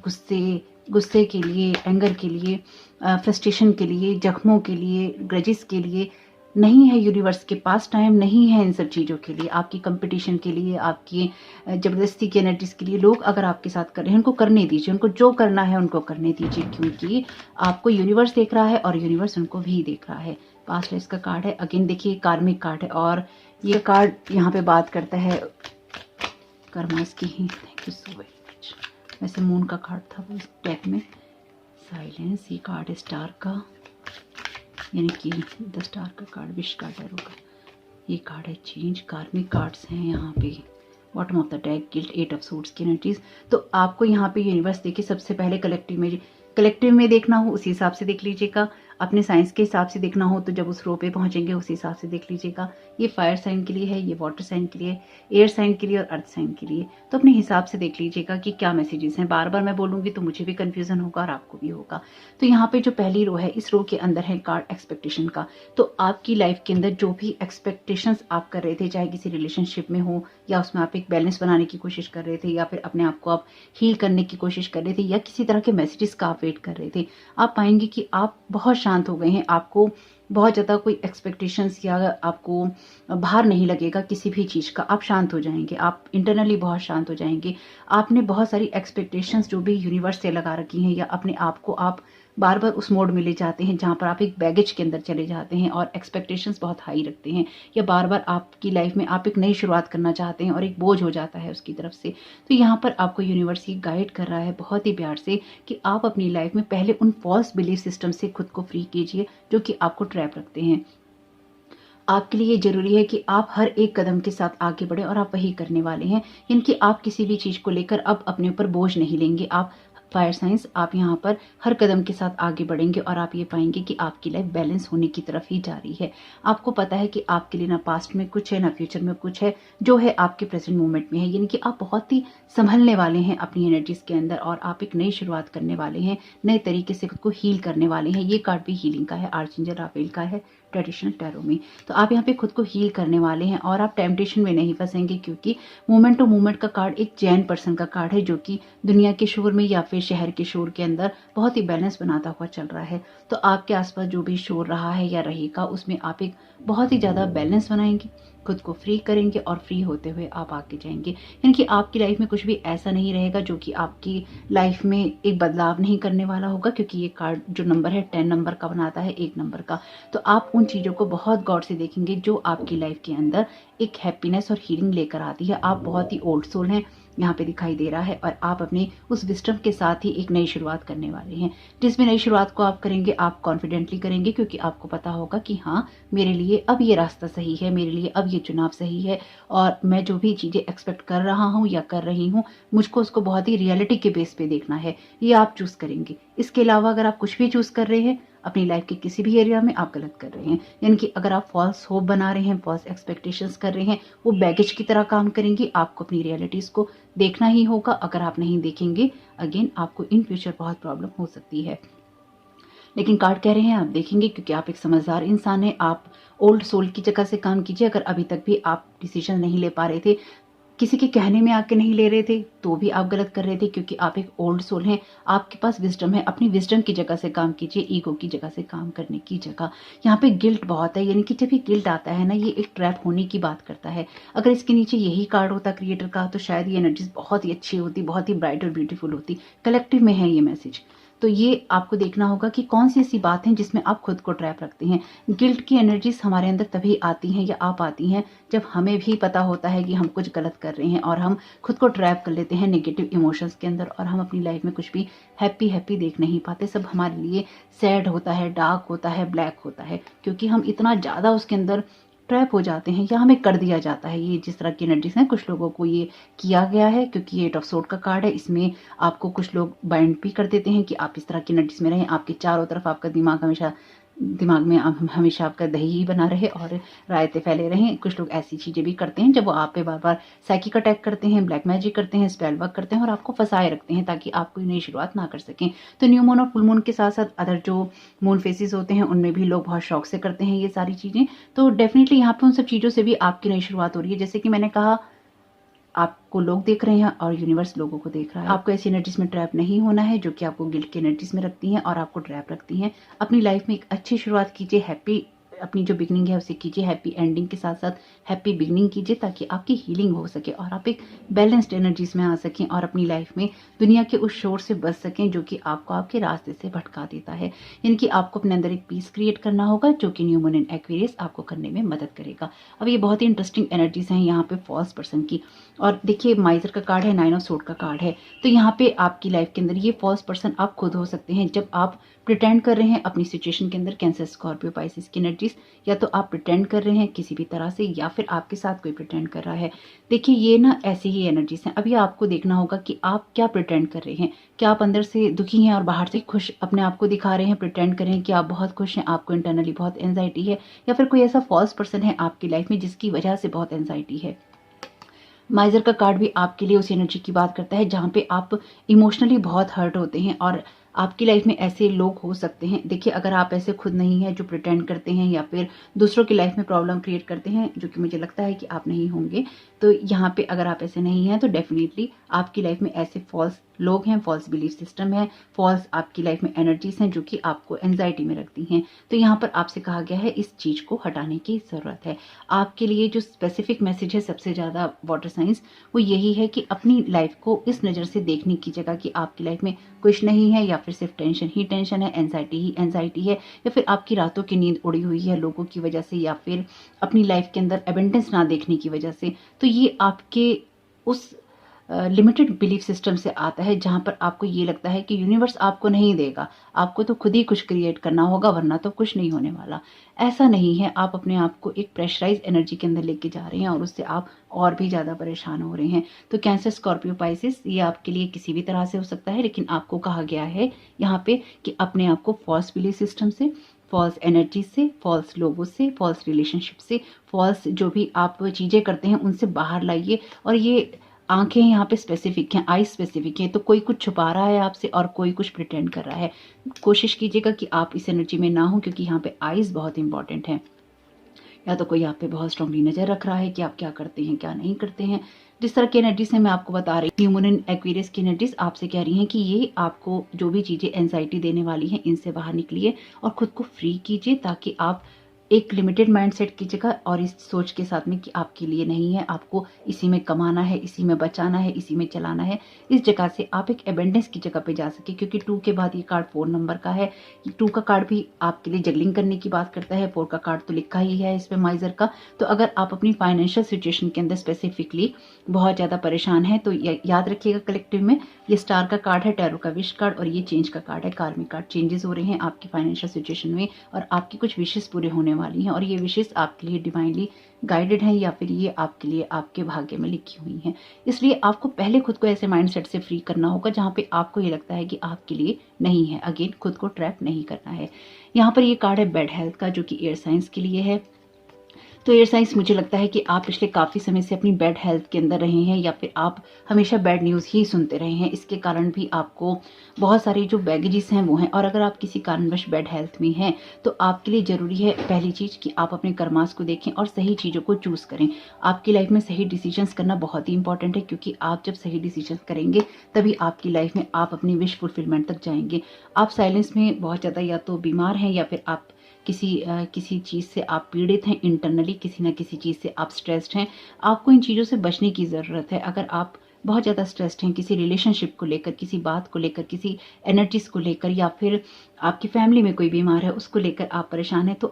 गुस्से के लिए, एंगर के लिए, फ्रस्ट्रेशन के लिए, जख्मों के लिए, ग्रजेस के लिए नहीं है यूनिवर्स के पास टाइम, नहीं है इन सब चीज़ों के लिए, आपकी कंपटीशन के लिए, आपकी ज़बरदस्ती की एनर्जीज के लिए। लोग अगर आपके साथ कर रहे हैं, उनको करने दीजिए, उनको जो करना है उनको करने दीजिए, क्योंकि आपको यूनिवर्स देख रहा है और यूनिवर्स उनको भी देख रहा है। पास्ट लाइफ का कार्ड है। अगेन देखिए, कार्मिक कार्ड है, और ये कार्ड यहाँ पे बात करता है कर्मास की ही। Thank you so very much. वैसे मून का कार्ड था वो इस डेक में। साइलेंस, ये कार्ड है स्टार का, यानी कि द स्टार का कार्ड, विश का टैरो का। ये कार्ड है चेंज। कार्मिक कार्ड्स हैं यहाँ पे। Bottom of the deck, guilt, 8 of suits की एनर्जीज। तो आपको यहाँ पे यूनिवर्स देखिए, सबसे पहले कलेक्टिव में देखना हो उसी हिसाब से देख लीजिएगा। अपने साइंस के हिसाब से देखना हो तो जब उस रो पे पहुंचेंगे उसी हिसाब से देख लीजिएगा। ये फायर साइन के लिए है, ये वाटर साइन के लिए, एयर साइन के लिए और अर्थ साइन के लिए। तो अपने हिसाब से देख लीजिएगा कि क्या मैसेजेस हैं। बार बार मैं बोलूंगी तो मुझे भी कंफ्यूजन होगा और आपको भी होगा। तो यहाँ पे जो पहली रो है, इस रो के अंदर है कार्ड एक्सपेक्टेशन का। तो आपकी लाइफ के अंदर जो भी एक्सपेक्टेशंस आप कर रहे थे, चाहे किसी रिलेशनशिप में हो, या उसमें आप एक बैलेंस बनाने की कोशिश कर रहे थे, या फिर अपने आप को आप हील करने की कोशिश कर रहे थे, या किसी तरह के मैसेजेस का आप वेट कर रहे थे, आप पाएंगे कि आप बहुत शांत हो गए हैं। आपको बहुत ज़्यादा कोई एक्सपेक्टेशंस या आपको भार नहीं लगेगा किसी भी चीज़ का। आप शांत हो जाएंगे, आप इंटरनली बहुत शांत हो जाएंगे। आपने बहुत सारी एक्सपेक्टेशंस जो भी यूनिवर्स से लगा रखी हैं, या अपने आप को आप बार बार उस मोड में ले जाते हैं जहाँ पर आप एक बैगेज के अंदर चले जाते हैं और एक्सपेक्टेशंस बहुत हाई रखते हैं, या बार बार आपकी लाइफ में आप एक नई शुरुआत करना चाहते हैं और एक बोझ हो जाता है उसकी तरफ से। तो यहाँ पर आपको यूनिवर्स ये गाइड कर रहा है बहुत ही प्यार से कि आप अपनी लाइफ में पहले उन फॉल्स बिलीफ सिस्टम से खुद को फ्री कीजिए जो कि आपको ट्रैप रखते हैं। आपके लिए जरूरी है कि आप हर एक कदम के साथ आगे बढ़े, और आप वही करने वाले हैं। यानी कि आप किसी भी चीज़ को लेकर अब अपने ऊपर बोझ नहीं लेंगे। आप फायर साइंस, आप यहाँ पर हर कदम के साथ आगे बढ़ेंगे और आप ये पाएंगे कि आपकी लाइफ बैलेंस होने की तरफ ही जा रही है। आपको पता है कि आपके लिए ना पास्ट में कुछ है, ना फ्यूचर में कुछ है, जो है आपके प्रेजेंट मोमेंट में है। यानी कि आप बहुत ही संभलने वाले हैं अपनी एनर्जीज के अंदर, और आप एक नई शुरुआत करने वाले हैं, नए तरीके से खुद को हील करने वाले हैं। ये कार्ड भी हीलिंग का है, आर्चेंजल राफेल का है ट्रेडिशनल टैरो में। तो आप यहाँ पे खुद को हील करने वाले हैं, और आप टेम्पटेशन में नहीं फंसेंगे, क्योंकि मोमेंट टू मोमेंट का कार्ड एक जैन पर्सन का कार्ड है, जो कि दुनिया के शोर में या फिर शहर के शोर के अंदर बहुत ही बैलेंस बनाता हुआ चल रहा है। तो आपके आसपास जो भी शोर रहा है या रहेगा, उसमें आप एक बहुत ही ज़्यादा बैलेंस बनाएंगे, खुद को फ्री करेंगे, और फ्री होते हुए आप आगे जाएंगे। यानी कि आपकी लाइफ में कुछ भी ऐसा नहीं रहेगा जो कि आपकी लाइफ में एक बदलाव नहीं करने वाला होगा, क्योंकि ये कार्ड जो नंबर है 10 नंबर का बनाता है, 1 नंबर का। तो आप उन चीज़ों को बहुत गौर से देखेंगे जो आपकी लाइफ के अंदर एक हैप्पीनेस और हीलिंग लेकर आती है। आप बहुत ही ओल्ड सोल हैं, यहाँ पे दिखाई दे रहा है, और आप अपने उस विजडम के साथ ही एक नई शुरुआत करने वाले हैं, जिसमें नई शुरुआत को आप करेंगे, आप कॉन्फिडेंटली करेंगे, क्योंकि आपको पता होगा कि हाँ, मेरे लिए अब ये रास्ता सही है, मेरे लिए अब ये चुनाव सही है, और मैं जो भी चीज़ें एक्सपेक्ट कर रहा हूँ या कर रही हूँ, मुझको उसको बहुत ही रियलिटी के बेस पे देखना है, ये आप चूज करेंगे। इसके अलावा अगर आप कुछ भी चूज कर रहे हैं अपनी लाइफ के किसी भी एरिया में, आप गलत कर रहे हैं। यानी कि अगर आप फॉल्स होप बना रहे हैं, फॉल्स एक्सपेक्टेशंस कर रहे हैं, वो बैगेज की तरह काम करेंगे। आपको अपनी रियलिटीज को देखना ही होगा। अगर आप नहीं देखेंगे, अगेन आपको इन फ्यूचर बहुत प्रॉब्लम हो सकती है। लेकिन कार्ड कह रहे हैं आप देखेंगे, क्योंकि आप एक समझदार इंसान हैं। आप ओल्ड सोल की जगह से काम कीजिए। अगर अभी तक भी आप डिसीजन नहीं ले पा रहे थे, किसी के कहने में आके नहीं ले रहे थे, तो भी आप गलत कर रहे थे, क्योंकि आप एक ओल्ड सोल हैं। आपके पास विजडम है, अपनी विजडम की जगह से काम कीजिए, ईगो की जगह से काम करने की जगह। यहाँ पे गिल्ट बहुत है, यानी कि जब ये गिल्ट आता है ना, ये एक ट्रैप होने की बात करता है। अगर इसके नीचे यही कार्ड होता क्रिएटर का, तो शायद ये एनर्जीज बहुत ही अच्छी होती, बहुत ही ब्राइट और ब्यूटीफुल होती। कलेक्टिव में है ये मैसेज। तो ये आपको देखना होगा कि कौन सी ऐसी बात है जिसमें आप खुद को ट्रैप रखते हैं। गिल्ट की एनर्जीज हमारे अंदर तभी आती हैं या आप आती हैं जब हमें भी पता होता है कि हम कुछ गलत कर रहे हैं, और हम खुद को ट्रैप कर लेते हैं नेगेटिव इमोशंस के अंदर, और हम अपनी लाइफ में कुछ भी हैप्पी देख नहीं पाते। सब हमारे लिए सैड होता है, डार्क होता है, ब्लैक होता है, क्योंकि हम इतना ज़्यादा उसके अंदर ट्रैप हो जाते हैं या हमें कर दिया जाता है। ये जिस तरह की एनर्जीज हैं, कुछ लोगों को ये किया गया है, क्योंकि ये 8 ऑफ सोर्ड का कार्ड है। इसमें आपको कुछ लोग बाइंड भी कर देते हैं कि आप इस तरह की एनर्जीज में रहें, आपके चारों तरफ आपका दिमाग में हमेशा आपका दही ही बना रहे और रायते फैले रहें। कुछ लोग ऐसी चीज़ें भी करते हैं जब वो आप पे बार बार साइकिक अटैक करते हैं, ब्लैक मैजिक करते हैं, स्पेल वर्क करते हैं और आपको फंसाए रखते हैं ताकि आप कोई नई शुरुआत ना कर सकें। तो न्यू मून और फुल मून के साथ साथ अदर जो मून फेसेस होते हैं उनमें भी लोग बहुत शौक से करते हैं ये सारी चीज़ें। तो डेफिनेटली यहाँ पे उन सब चीज़ों से भी आपकी नई शुरुआत हो रही है। जैसे कि मैंने कहा, आपको लोग देख रहे हैं और यूनिवर्स लोगों को देख रहा है। आपको ऐसी एनर्जीज में ट्रैप नहीं होना है जो कि आपको गिल्ट की एनर्जीज में रखती हैं और आपको ट्रैप रखती हैं। अपनी लाइफ में एक अच्छी शुरुआत कीजिए, हैप्पी अपनी जो बिगनिंग है उसे कीजिए, हैप्पी एंडिंग के साथ साथ हैप्पी बिगनिंग कीजिए ताकि आपकी हीलिंग हो सके और आप एक बैलेंस्ड एनर्जीज में आ सकें और अपनी लाइफ में दुनिया के उस शोर से बच सकें जो कि आपको आपके रास्ते से भटका देता है। यानी कि आपको अपने अंदर एक पीस क्रिएट करना होगा जो कि न्यू मून इन एक्वेरियस आपको करने में मदद करेगा। अब ये बहुत ही इंटरेस्टिंग एनर्जीज हैं यहाँ पे फॉल्स पर्सन की। और देखिए, माइजर का कार्ड है, 9 ऑफ सोर्ड का कार्ड है। तो यहाँ पे आपकी लाइफ के अंदर ये फॉल्स पर्सन आप खुद हो सकते हैं जब आप प्रिटेंड कर रहे हैं अपनी सिचुएशन के अंदर। कैंसर, स्कॉर्पियो, पाइसेस की एनर्जीज, या तो आप प्रिटेंड कर रहे हैं किसी भी तरह से या फिर आपके साथ कोई प्रिटेंड कर रहा है। देखिए, ये ना ऐसी ही एनर्जीज हैं। अभी आपको देखना होगा कि आप क्या प्रिटेंड कर रहे हैं। क्या आप अंदर से दुखी हैं और बाहर से खुश अपने आप को दिखा रहे हैं, प्रिटेंड कर रहे हैं कि आप बहुत खुश हैं, आपको इंटरनली बहुत एंजाइटी है, या फिर कोई ऐसा फॉल्स पर्सन है आपकी लाइफ में जिसकी वजह से बहुत एंजाइटी है। माइजर का कार्ड भी आपके लिए उस एनर्जी की बात करता है जहाँ पे आप इमोशनली बहुत हर्ट होते हैं और आपकी लाइफ में ऐसे लोग हो सकते हैं। देखिए, अगर आप ऐसे खुद नहीं हैं जो प्रिटेंड करते हैं या फिर दूसरों की लाइफ में प्रॉब्लम क्रिएट करते हैं, जो कि मुझे लगता है कि आप नहीं होंगे, तो यहाँ पे अगर आप ऐसे नहीं हैं तो डेफिनेटली आपकी लाइफ में ऐसे फॉल्स लोग हैं, फॉल्स बिलीफ सिस्टम है, फॉल्स आपकी लाइफ में एनर्जीज हैं जो कि आपको एंजाइटी में रखती हैं। तो यहाँ पर आपसे कहा गया है इस चीज़ को हटाने की ज़रूरत है। आपके लिए जो स्पेसिफिक मैसेज है सबसे ज़्यादा वाटर साइंस, वो यही है कि अपनी लाइफ को इस नज़र से देखने की जगह कि आपकी लाइफ में कुछ नहीं है या फिर सिर्फ टेंशन ही टेंशन है, एंजाइटी ही एंजाइटी है, या फिर आपकी रातों की नींद उड़ी हुई है लोगों की वजह से, या फिर अपनी लाइफ के अंदर एबेंडेंस ना देखने की वजह से। तो ये आपके उस लिमिटेड बिलीफ सिस्टम से आता है जहाँ पर आपको ये लगता है कि यूनिवर्स आपको नहीं देगा, आपको तो खुद ही कुछ क्रिएट करना होगा वरना तो कुछ नहीं होने वाला। ऐसा नहीं है, आप अपने आप को एक प्रेशराइज एनर्जी के अंदर लेके जा रहे हैं और उससे आप और भी ज़्यादा परेशान हो रहे हैं। तो कैंसर, स्कॉर्पियो, पाइसेस, ये आपके लिए किसी भी तरह से हो सकता है, लेकिन आपको कहा गया है यहाँ पे कि अपने आप को फॉल्स बिलीफ सिस्टम से, फॉल्स एनर्जी से, फॉल्स लोगों से, फॉल्स रिलेशनशिप से, फॉल्स जो भी आप चीज़ें करते हैं उनसे बाहर लाइए। और ये आंखें यहाँ पे स्पेसिफिक हैं, आई स्पेसिफिक हैं, तो कोई कुछ छुपा रहा है आपसे और कोई कुछ प्रिटेंड कर रहा है। कोशिश कीजिएगा कि आप इस एनर्जी में ना हो, क्योंकि यहाँ पे आईज बहुत इंपॉर्टेंट हैं। या तो कोई आप पे बहुत स्ट्रांगली नजर रख रहा है कि आप क्या करते हैं क्या नहीं करते हैं। जिस तरह की एनर्जीज है मैं आपको बता रही हूँ, न्यू मून इन एक्वेरियस की एनर्जीज आपसे कह रही हैं कि ये आपको जो भी चीज़ें एंजाइटी देने वाली हैं इनसे बाहर निकलिए और खुद को फ्री कीजिए ताकि आप एक लिमिटेड माइंडसेट की जगह और इस सोच के साथ में कि आपके लिए नहीं है, आपको इसी में कमाना है, इसी में बचाना है, इसी में चलाना है, इस जगह से आप एक एबेंडेंस की जगह पे जा सके। क्योंकि 2 के बाद ये कार्ड 4 नंबर का है। 2 का कार्ड भी आपके लिए जगलिंग करने की बात करता है, 4 का कार्ड तो लिखा ही है इसमें माइजर का। तो अगर आप अपनी फाइनेंशियल सिचुएशन के अंदर स्पेसिफिकली बहुत ज़्यादा परेशान हैं तो याद रखिएगा, कलेक्टिव में ये स्टार का कार्ड है, टैरो का विश कार्ड, और ये चेंज का कार्ड है, कार्मिक कार्ड। चेंजेस हो रहे हैं आपकी फाइनेंशियल सिचुएशन में और आपकी कुछ विशेष पूरे होने वाली हैं और ये विशेष आपके लिए डिवाइनली गाइडेड हैं या फिर ये आपके लिए आपके भाग्य में लिखी हुई हैं। इसलिए आपको पहले खुद को ऐसे माइंडसेट से फ्री करना होगा जहाँ पे आपको ये लगता है कि आपके लिए नहीं है। अगेन खुद को ट्रैप नहीं करना है। यहाँ पर ये कार्ड है बैड हेल्थ का, जो कि एयर साइंस के लिए है। तो एयर साइंस, मुझे लगता है कि आप पिछले काफ़ी समय से अपनी बैड हेल्थ के अंदर रहे हैं या फिर आप हमेशा बैड न्यूज़ ही सुनते रहे हैं। इसके कारण भी आपको बहुत सारे जो बैगेजेस हैं वो हैं। और अगर आप किसी कारणवश बैड हेल्थ में हैं तो आपके लिए ज़रूरी है पहली चीज़ कि आप अपने कर्मास को देखें और सही चीज़ों को चूज़ करें। आपकी लाइफ में सही डिसीजंस करना बहुत ही इंपॉर्टेंट है, क्योंकि आप जब सही डिसीजंस करेंगे तभी आपकी लाइफ में आप अपनी विश फुलफिलमेंट तक जाएंगे। आप साइलेंस में बहुत ज़्यादा या तो बीमार हैं या फिर आप किसी चीज़ से आप पीड़ित हैं इंटरनली, किसी न किसी चीज़ से आप स्ट्रेस्ड हैं। आपको इन चीज़ों से बचने की ज़रूरत है। अगर आप बहुत ज़्यादा स्ट्रेस्ड हैं किसी रिलेशनशिप को लेकर, किसी बात को लेकर, किसी एनर्जीज को लेकर, या फिर आपकी फैमिली में कोई बीमार है उसको लेकर आप परेशान हैं, तो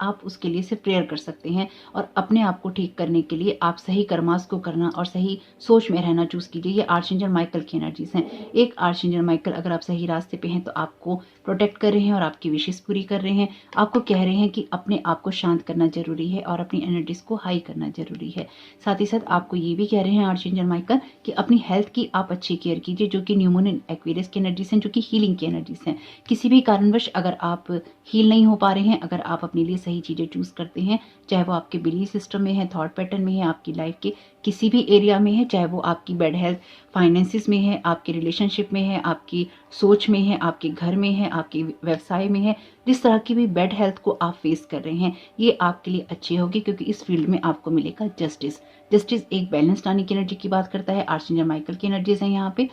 आप उसके लिए सिर्फ प्रेयर कर सकते हैं। और अपने आप को ठीक करने के लिए आप सही कर्मास को करना और सही सोच में रहना चूज़ कीजिए। ये आर्चएंजल माइकल की एनर्जीज हैं। एक आर्चएंजल माइकल, अगर आप सही रास्ते पे हैं तो आपको प्रोटेक्ट कर रहे हैं और आपकी विशेष पूरी कर रहे हैं। आपको कह रहे हैं कि अपने आप को शांत करना जरूरी है और अपनी एनर्जीज को हाई करना जरूरी है। साथ ही साथ आपको ये भी कह रहे हैं आर्चएंजल माइकल कि अपनी हेल्थ की आप अच्छी केयर कीजिए, जो कि न्यू मून एक्वेरियस की एनर्जीज हैं, जो कि हीलिंग की एनर्जीज हैं। किसी भी कारणवश अगर आप हील नहीं हो पा रहे हैं, अगर आप अपने लिए सही चीज़ें चूज़ करते हैं, चाहे वो आपके बिलीफ सिस्टम में है, थॉट पैटर्न में है, आपकी लाइफ के किसी भी एरिया में है, चाहे वो आपकी बैड हेल्थ फाइनेंसिस में है, आपके रिलेशनशिप में है, आपकी सोच में है, आपके घर में है, आपके व्यवसाय में है, जिस तरह की भी बैड हेल्थ को आप फेस कर रहे हैं, ये आपके लिए अच्छी होगी, क्योंकि इस फील्ड में आपको मिलेगा जस्टिस। जस्टिस एक बैलेंस्ड आने की एनर्जी की बात करता है। आर्चएंजल माइकल की एनर्जीज है यहाँ पे,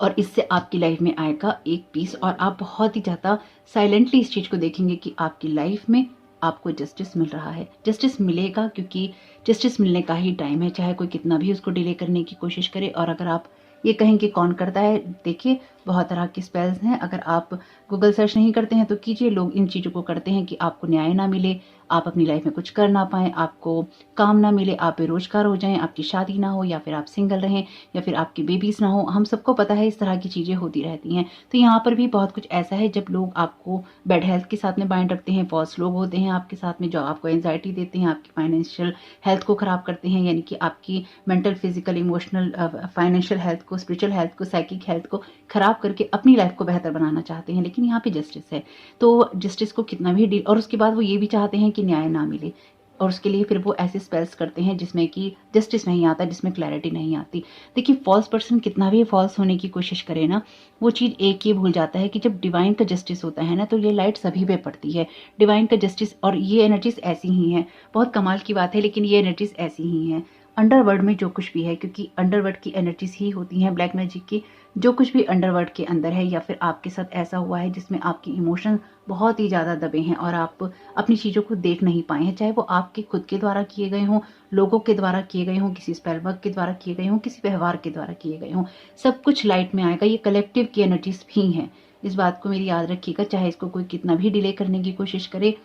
और इससे आपकी लाइफ में आएगा एक पीस, और आप बहुत ही ज़्यादा साइलेंटली इस चीज़ को देखेंगे कि आपकी लाइफ में आपको जस्टिस मिल रहा है। जस्टिस मिलेगा, क्योंकि जस्टिस मिलने का ही टाइम है, चाहे कोई कितना भी उसको डिले करने की कोशिश करे। और अगर आप ये कहें कि कौन करता है, देखिए बहुत तरह के स्पेल्स हैं। अगर आप गूगल सर्च नहीं करते हैं तो कीजिए। लोग इन चीज़ों को करते हैं कि आपको न्याय ना मिले, आप अपनी लाइफ में कुछ कर ना पाएँ, आपको काम ना मिले, आप बेरोजगार हो जाएं, आपकी शादी ना हो, या फिर आप सिंगल रहें, या फिर आपकी बेबीज ना हो। हम सबको पता है इस तरह की चीज़ें होती रहती हैं। तो यहाँ पर भी बहुत कुछ ऐसा है, जब लोग आपको बैड हेल्थ के साथ में बाइंड रखते हैं, फॉल्स लोग होते हैं आपके साथ में जो आपको एंजाइटी देते हैं, आपकी फाइनेंशियल हेल्थ को ख़राब करते हैं, यानी कि आपकी mental, physical, emotional, financial health को, स्पिरिचुअल हेल्थ को, साइकिक हेल्थ को ख़राब करके अपनी लाइफ को बेहतर बनाना चाहते हैं। लेकिन यहाँ पे जस्टिस है, तो जस्टिस को कितना भी डील, और उसके बाद वो ये भी चाहते हैं कि न्याय ना मिले, और उसके लिए फिर वो ऐसे स्पेल्स करते हैं जिसमें कि जस्टिस नहीं आता, जिसमें क्लैरिटी नहीं आती। देखिए, फॉल्स पर्सन कितना भी फॉल्स होने की कोशिश करे ना, वो चीज़ एक ये भूल जाता है कि जब डिवाइन का जस्टिस होता है ना, तो ये लाइट सभी पे पड़ती है। डिवाइन का जस्टिस, और ये एनर्जीज ऐसी ही हैं, बहुत कमाल की बात है, लेकिन ये एनर्जीज ऐसी ही हैं। अंडरवर्ल्ड में जो कुछ भी है, क्योंकि अंडरवर्ल्ड की एनर्जीज ही होती हैं ब्लैक मैजिक की, जो कुछ भी अंडरवर्ल्ड के अंदर है, या फिर आपके साथ ऐसा हुआ है जिसमें आपकी इमोशन बहुत ही ज़्यादा दबे हैं और आप अपनी चीज़ों को देख नहीं पाए हैं, चाहे वो आपके खुद के द्वारा किए गए हों, लोगों के द्वारा किए गए हों, किसी स्पेल वर्क के द्वारा किए गए हों, किसी व्यवहार के द्वारा किए गए हों, सब कुछ लाइट में आएगा। ये कलेक्टिव की एनर्जीज भी हैं, इस बात को मेरी याद रखिएगा। चाहे इसको कोई कितना भी डिले करने की कोशिश करे,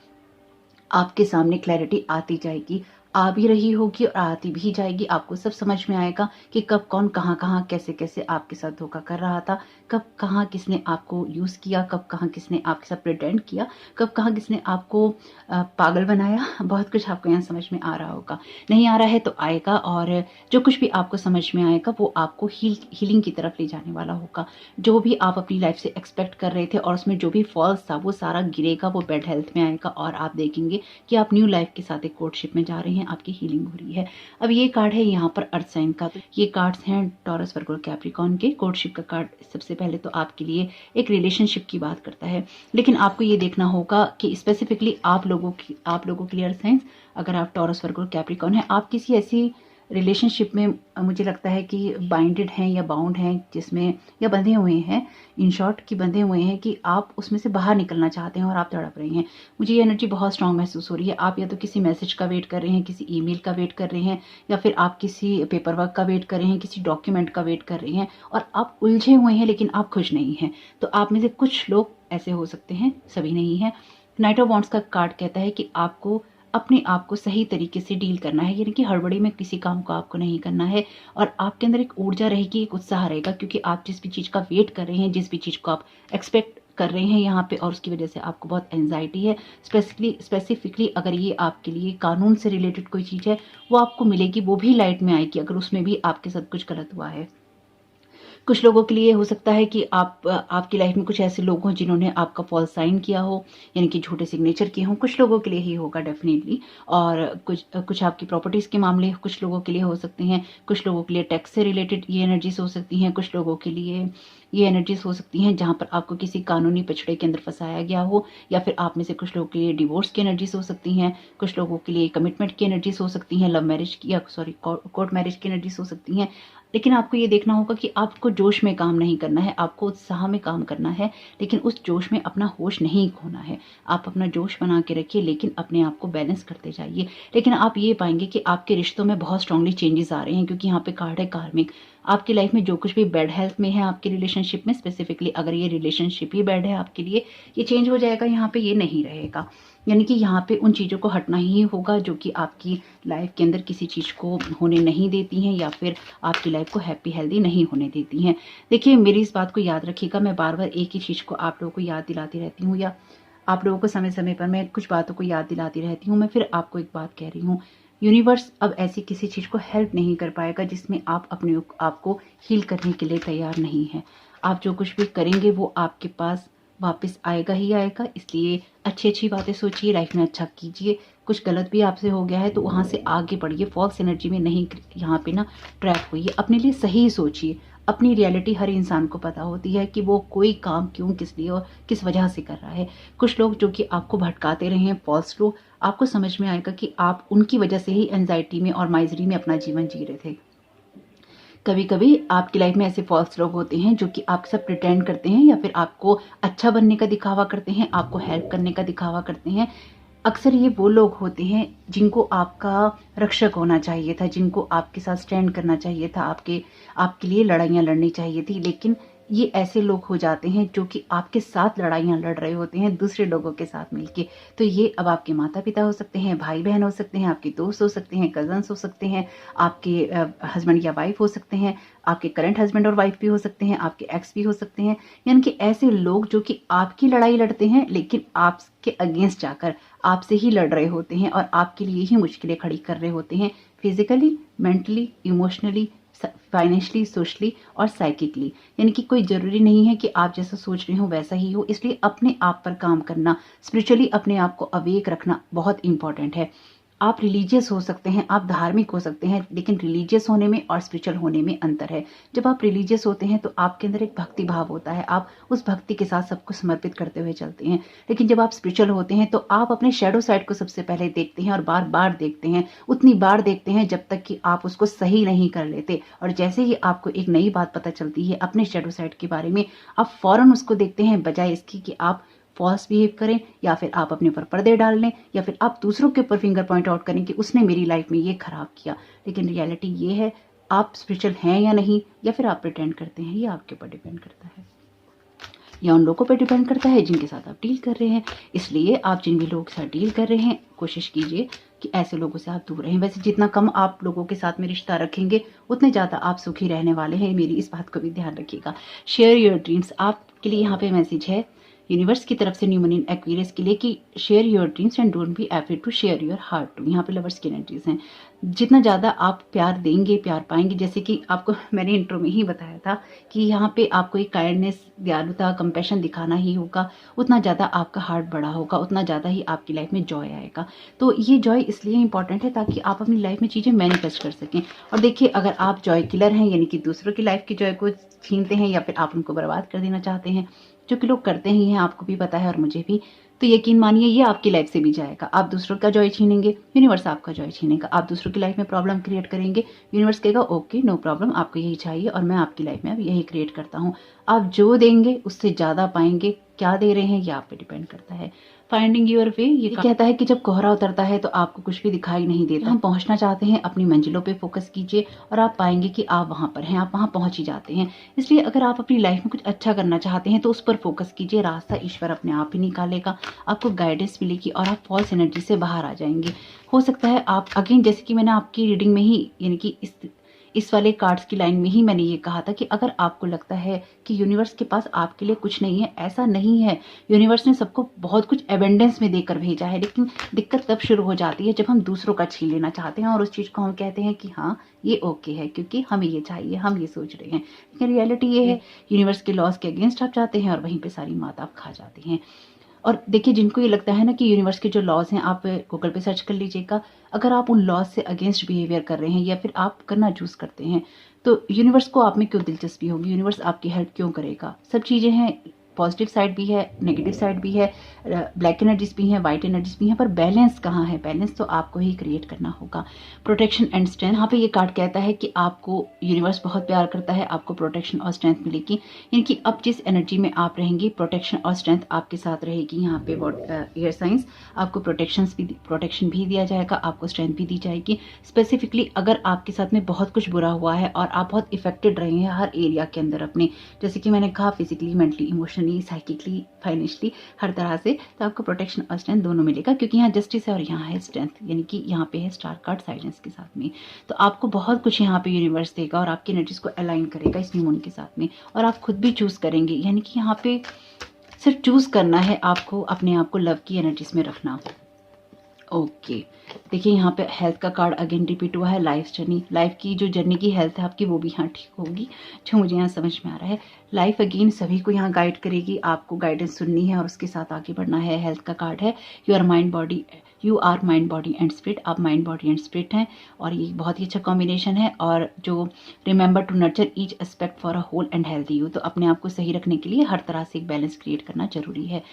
आपके सामने क्लैरिटी आती जाएगी, आ भी रही होगी और आती भी जाएगी। आपको सब समझ में आएगा कि कब कौन कहाँ कहाँ कैसे कैसे आपके साथ धोखा कर रहा था, कब कहाँ किसने आपको यूज़ किया, कब कहाँ किसने आपके साथ प्रिटेंड किया, कब कहाँ किसने आपको पागल बनाया। बहुत कुछ आपको यहाँ समझ में आ रहा होगा। नहीं आ रहा है तो आएगा, और जो कुछ भी आपको समझ में आएगा वो आपको हीलिंग की तरफ ले जाने वाला होगा। जो भी आप अपनी लाइफ से एक्सपेक्ट कर रहे थे और उसमें जो भी फॉल्स था वो सारा गिरेगा, वो बैड हेल्थ में आएगा, और आप देखेंगे कि आप न्यू लाइफ के साथ एक कोर्टशिप में जा रहे हैं, आपकी हीलिंग हो रही है। अब ये कार्ड है यहाँ पर अर्थ साइन का, तो ये कार्ड्स हैं टॉरस, वर्गो, कैप्रिकॉर्न के। कोर्टशिप का कार्ड सबसे पहले तो आपके लिए एक रिलेशनशिप की बात करता है, लेकिन आपको ये देखना होगा कि स्पेसिफिकली आप लोगों के लिए अर्थ साइंस, अगर आप टॉरस, वर्गो, कैप्रिकॉर्न है, आप किसी ऐसी रिलेशनशिप में मुझे लगता है कि बाइंडेड हैं या बाउंड हैं, जिसमें या बंधे हुए हैं, इन शॉर्ट कि बंधे हुए हैं कि आप उसमें से बाहर निकलना चाहते हैं और आप तड़प रहे हैं। मुझे ये एनर्जी बहुत स्ट्रांग महसूस हो रही है। आप या तो किसी मैसेज का वेट कर रहे हैं, किसी ईमेल का वेट कर रहे हैं, या फिर आप किसी पेपर वर्क का वेट कर रहे हैं, किसी डॉक्यूमेंट का वेट कर रहे हैं और आप उलझे हुए हैं लेकिन आप खुश नहीं हैं। तो आप में से कुछ लोग ऐसे हो सकते हैं, सभी नहीं हैं। नाइट ऑफ वॉन्ड्स का कार्ड कहता है कि आपको अपने आप को सही तरीके से डील करना है, यानी कि हड़बड़ी में किसी काम को आपको नहीं करना है और आपके अंदर एक ऊर्जा रहेगी, एक उत्साह रहेगा, क्योंकि आप जिस भी चीज़ का वेट कर रहे हैं, जिस भी चीज़ को आप एक्सपेक्ट कर रहे हैं यहाँ पे, और उसकी वजह से आपको बहुत एंजाइटी है। स्पेसिफिकली अगर ये आपके लिए कानून से रिलेटेड कोई चीज़ है, वो आपको मिलेगी, वो भी लाइट में आएगी अगर उसमें भी आपके साथ कुछ गलत हुआ है। कुछ लोगों के लिए हो सकता है कि आपकी लाइफ में कुछ ऐसे लोग हों जिन्होंने आपका फॉल्स साइन किया हो, यानी कि झूठे सिग्नेचर किए हों। कुछ लोगों के लिए ही होगा डेफिनेटली। और कुछ आपकी प्रॉपर्टीज़ के मामले कुछ लोगों के लिए हो सकते हैं। कुछ लोगों के लिए टैक्स से रिलेटेड ये एनर्जीज हो सकती हैं। कुछ लोगों के लिए ये एनर्जीज हो सकती हैं जहाँ पर आपको किसी कानूनी पछड़े के अंदर फंसाया गया हो, या फिर आप में से कुछ लोगों के लिए डिवोर्स की एनर्जीज हो सकती हैं। कुछ लोगों के लिए कमिटमेंट की एनर्जीज हो सकती हैं, लव मैरिज की या कोर्ट मैरिज की एनर्जीज हो सकती हैं। लेकिन आपको ये देखना होगा कि आपको जोश में काम नहीं करना है, आपको उत्साह में काम करना है, लेकिन उस जोश में अपना होश नहीं खोना है। आप अपना जोश बना के रखिए, लेकिन अपने आप को बैलेंस करते जाइए। लेकिन आप ये पाएंगे कि आपके रिश्तों में बहुत स्ट्रांगली चेंजेस आ रहे हैं, क्योंकि यहाँ पे कार्ड है कार्मिक। आपकी लाइफ में जो कुछ भी बैड हेल्थ में है आपके रिलेशनशिप में, स्पेसिफिकली अगर ये रिलेशनशिप ही बैड है आपके लिए, ये चेंज हो जाएगा, यहाँ पे ये नहीं रहेगा। यानी कि यहाँ पे उन चीज़ों को हटना ही होगा जो कि आपकी लाइफ के अंदर किसी चीज़ को होने नहीं देती हैं, या फिर आपकी लाइफ को हैप्पी हेल्दी नहीं होने देती हैं। देखिए, मेरी इस बात को याद रखिएगा, मैं बार बार एक ही चीज़ को आप लोगों को याद दिलाती रहती हूँ, या आप लोगों को समय समय पर मैं कुछ बातों को याद दिलाती रहती हूँ। मैं फिर आपको एक बात कह रही हूँ, यूनिवर्स अब ऐसी किसी चीज़ को हेल्प नहीं कर पाएगा जिसमें आप अपने आप को हील करने के लिए तैयार नहीं है। आप जो कुछ भी करेंगे वो आपके पास वापस आएगा ही आएगा। इसलिए अच्छी अच्छी बातें सोचिए, लाइफ में अच्छा कीजिए। कुछ गलत भी आपसे हो गया है तो वहाँ से आगे बढ़िए, फॉल्स एनर्जी में नहीं यहाँ पे ना ट्रैप होइए। अपने लिए सही सोचिए। अपनी रियलिटी हर इंसान को पता होती है कि वो कोई काम क्यों, किस लिए और किस वजह से कर रहा है। कुछ लोग जो कि आपको भटकाते रहे हैं, फॉल्स लोग, आपको समझ में आएगा कि आप उनकी वजह से ही एंजाइटी में और माइजरी में अपना जीवन जी रहे थे। कभी कभी आपकी लाइफ में ऐसे फॉल्स लोग होते हैं जो कि आपके साथ प्रिटेंड करते हैं, या फिर आपको अच्छा बनने का दिखावा करते हैं, आपको हेल्प करने का दिखावा करते हैं। अक्सर ये वो लोग होते हैं जिनको आपका रक्षक होना चाहिए था, जिनको आपके साथ स्टैंड करना चाहिए था, आपके लिए लड़ाइयाँ लड़नी चाहिए थी। लेकिन ये ऐसे लोग हो जाते हैं जो कि आपके साथ लड़ाइयाँ लड़ रहे होते हैं दूसरे लोगों के साथ मिलके। तो ये अब आपके माता पिता हो सकते हैं, भाई बहन हो सकते हैं, आपके दोस्त हो सकते हैं, कजन्स हो सकते हैं, आपके हस्बैंड या वाइफ हो सकते हैं, आपके करंट हस्बैंड और वाइफ भी हो सकते हैं, आपके एक्स भी हो सकते हैं। यानी कि ऐसे लोग जो कि आपकी लड़ाई लड़ते हैं लेकिन आपके अगेंस्ट जाकर आपसे ही लड़ रहे होते हैं और आपके लिए ही मुश्किलें खड़ी कर रहे होते हैं, physically, mentally, emotionally, financially, socially और साइकिकली। यानी कि कोई ज़रूरी नहीं है कि आप जैसा सोच रहे हो वैसा ही हो। इसलिए अपने आप पर काम करना, स्पिरिचुअली अपने आप को अवेक रखना बहुत इंपॉर्टेंट है। आप रिलीजियस हो सकते हैं, आप धार्मिक हो सकते हैं, लेकिन रिलीजियस होने में और स्पिरिचुअल होने में अंतर है। जब आप रिलीजियस होते हैं तो आपके अंदर एक भक्ति भाव होता है, आप उस भक्ति के साथ सबको समर्पित करते हुए चलते हैं। लेकिन जब आप स्पिरिचुअल होते हैं तो आप अपने शैडो साइड को सबसे पहले देखते हैं और बार बार देखते हैं, उतनी बार देखते हैं जब तक कि आप उसको सही नहीं कर लेते। और जैसे ही आपको एक नई बात पता चलती है अपने शैडो साइड के बारे में, आप फौरन उसको देखते हैं, बजाय इसकी कि आप फॉल्स बिहेव करें, या फिर आप अपने ऊपर पर्दे डाल लें, या फिर आप दूसरों के ऊपर फिंगर पॉइंट आउट करें कि उसने मेरी लाइफ में ये खराब किया। लेकिन रियलिटी ये है, आप स्पिरिचुअल हैं या नहीं, या फिर आप प्रिटेंड करते हैं, ये आपके ऊपर डिपेंड करता है, या उन लोगों पर डिपेंड करता है जिनके साथ आप डील कर रहे हैं। इसलिए आप जिन भी लोगों के साथ डील कर रहे हैं, कोशिश कीजिए कि ऐसे लोगों से आप दूर रहें। वैसे जितना कम आप लोगों के साथ में रिश्ता रखेंगे उतने ज़्यादा आप सुखी रहने वाले हैं, मेरी इस बात को भी ध्यान रखिएगा। शेयर योर ड्रीम्स, आपके लिए यहाँ पे मैसेज है यूनिवर्स की तरफ से न्यू मून इन एक्वेरियस के लिए कि share your dreams and don't be afraid to share your heart too. यहाँ पे लवर्स की एनर्जीज हैं। जितना ज़्यादा आप प्यार देंगे, प्यार पाएंगे, जैसे कि आपको मैंने इंट्रो में ही बताया था कि यहाँ पे आपको एक काइंडनेस, दयालुता, कंपैशन दिखाना ही होगा, उतना ज़्यादा आपका हार्ट बड़ा होगा, उतना ज़्यादा ही आपकी लाइफ में जॉय आएगा। तो ये जॉय इसलिए इंपॉर्टेंट है ताकि आप अपनी लाइफ में चीज़ें मैनिफेस्ट कर सकें। और देखिए, अगर आप जॉय किलर हैं, यानी कि दूसरों की लाइफ की जॉय को छीनते हैं या फिर आप उनको बर्बाद कर देना चाहते हैं, जो कि लोग करते ही हैं, आपको भी पता है और मुझे भी, तो यकीन मानिए ये आपकी लाइफ से भी जाएगा। आप दूसरों का जॉय छीनेंगे, यूनिवर्स आपका जॉय छीनेगा। आप दूसरों की लाइफ में प्रॉब्लम क्रिएट करेंगे, यूनिवर्स कहेगा ओके नो प्रॉब्लम, आपको यही चाहिए और मैं आपकी लाइफ में अब यही क्रिएट करता हूँ। आप जो देंगे उससे ज़्यादा पाएंगे। क्या दे रहे हैं ये आप पे डिपेंड करता है। फाइंडिंग योर वे ये कहता है कि जब कोहरा उतरता है तो आपको कुछ भी दिखाई नहीं देता। हम पहुंचना चाहते हैं, अपनी मंजिलों पे फोकस कीजिए और आप पाएंगे कि आप वहां पर हैं, आप वहां पहुंच ही जाते हैं। इसलिए अगर आप अपनी लाइफ में कुछ अच्छा करना चाहते हैं तो उस पर फोकस कीजिए। रास्ता ईश्वर अपने आप ही निकालेगा, आपको गाइडेंस मिलेगी और आप फॉल्स एनर्जी से बाहर आ जाएंगे। हो सकता है आप अगेन, जैसे कि मैंने आपकी रीडिंग में ही यानी कि इस वाले कार्ड्स की लाइन में ही मैंने ये कहा था कि अगर आपको लगता है कि यूनिवर्स के पास आपके लिए कुछ नहीं है, ऐसा नहीं है। यूनिवर्स ने सबको बहुत कुछ एबेंडेंस में देकर भेजा है, लेकिन दिक्कत तब शुरू हो जाती है जब हम दूसरों का छीन लेना चाहते हैं और उस चीज़ को हम कहते हैं कि हाँ ये ओके है क्योंकि हमें ये चाहिए, हम ये सोच रहे हैं। लेकिन रियलिटी ये है, यूनिवर्स के लॉज के अगेंस्ट आप जाते हैं और वहीं पर सारी मात आप खा जाते हैं। और देखिए, जिनको ये लगता है ना कि यूनिवर्स के जो लॉज हैं, आप गूगल पे सर्च कर लीजिएगा। अगर आप उन लॉज से अगेंस्ट बिहेवियर कर रहे हैं या फिर आप करना चूज करते हैं तो यूनिवर्स को आप में क्यों दिलचस्पी होगी, यूनिवर्स आपकी हेल्प क्यों करेगा। सब चीज़ें हैं, पॉजिटिव साइड भी है, नेगेटिव साइड भी है, ब्लैक एनर्जीज भी हैं, वाइट एनर्जीज भी हैं, पर बैलेंस कहाँ है? बैलेंस तो आपको ही क्रिएट करना होगा। प्रोटेक्शन एंड स्ट्रेंथ, यहाँ पे ये कार्ड कहता है कि आपको यूनिवर्स बहुत प्यार करता है, आपको प्रोटेक्शन और स्ट्रेंथ मिलेगी। यानी कि अब जिस एनर्जी में आप रहेंगे, प्रोटेक्शन और स्ट्रेंथ आपके साथ रहेगी। यहाँ पे एयर साइंस, आपको प्रोटेक्शन भी दिया जाएगा, आपको स्ट्रेंथ भी दी जाएगी। स्पेसिफिकली अगर आपके साथ में बहुत कुछ बुरा हुआ है और आप बहुत इफेक्टेड रहे हैं हर एरिया के अंदर अपने, जैसे कि मैंने कहा physically, mentally, emotionally, psychically, financially, हर तरह से, तो आपको प्रोटेक्शन और स्ट्रेंथ दोनों मिलेगा क्योंकि यहाँ जस्टिस है और यहाँ है स्ट्रेंथ। यानी कि यहाँ पे है स्टार कार्ड साइलेंस के साथ में। तो आपको बहुत कुछ यहाँ पे यूनिवर्स देगा और आपकी एनर्जीज को अलाइन करेगा इस न्यू मून के साथ में, और आप खुद भी चूज करेंगे। यानी कि यहाँ पे सिर्फ चूज करना है आपको, अपने आप को लव की एनर्जीज में रखना। ओके, देखिए यहाँ पे हेल्थ का कार्ड अगेन रिपीट हुआ है। लाइफ जर्नी, लाइफ की जो जर्नी की हेल्थ है आपकी वो भी यहाँ ठीक होगी, जो मुझे यहाँ समझ में आ रहा है। लाइफ अगेन सभी को यहाँ गाइड करेगी, आपको गाइडेंस सुननी है और उसके साथ आगे बढ़ना है। हेल्थ का कार्ड है you are mind body and spirit, आप माइंड बॉडी एंड स्पिरिट हैं और ये बहुत ही अच्छा कॉम्बिनेशन है। और जो remember to nurture each aspect for a whole and healthy you, तो अपने आप को सही रखने के लिए हर तरह से एक बैलेंस क्रिएट करना जरूरी है।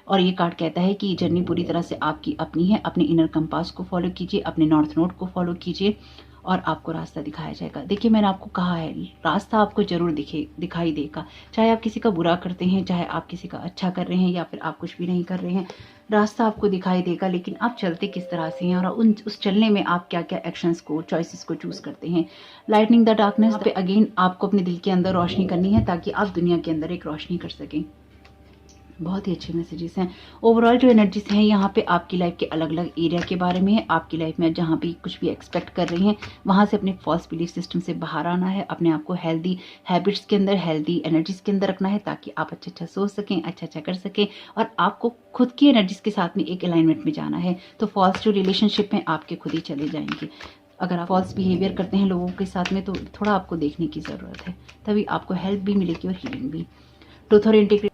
और ये कार्ड कहता है कि ये जर्नी पूरी तरह से आपकी अपनी है। अपने इनर कंपास को फॉलो कीजिए, अपने नॉर्थ नोड को फॉलो कीजिए और आपको रास्ता दिखाया जाएगा। देखिए, मैंने आपको कहा है रास्ता आपको जरूर दिखाई देगा, चाहे आप किसी का बुरा करते हैं, चाहे आप किसी का अच्छा कर रहे हैं या फिर आप कुछ भी नहीं कर रहे हैं, रास्ता आपको दिखाई देगा। लेकिन आप चलते किस तरह से हैं और उस चलने में आप क्या क्या एक्शंस को, चॉइसेस को चूज करते हैं। लाइटनिंग द डार्कनेस पे अगेन आपको अपने दिल के अंदर रोशनी करनी है ताकि आप दुनिया के अंदर एक रोशनी कर सकें। बहुत ही अच्छे मैसेजेस हैं। ओवरऑल जो एनर्जीज हैं यहाँ पे आपकी लाइफ के अलग अलग एरिया के बारे में है। आपकी लाइफ में जहाँ भी कुछ भी एक्सपेक्ट कर रही हैं वहाँ से अपने फॉल्स बिलीफ सिस्टम से बाहर आना है, अपने आप को हेल्दी हैबिट्स के अंदर, हेल्दी एनर्जीज के अंदर रखना है ताकि आप अच्छा अच्छा सोच सकें, अच्छा अच्छा कर सकें और आपको खुद की एनर्जीज के साथ में एक अलाइनमेंट में जाना है। तो फॉल्स जो रिलेशनशिप हैं आपके खुद ही चले जाएंगे। अगर आप फॉल्स बिहेवियर करते हैं लोगों के साथ में तो थोड़ा आपको देखने की ज़रूरत है, तभी आपको हेल्प भी मिलेगी और हीलिंग भी। ट्रूथ और इंटीग्रिटी,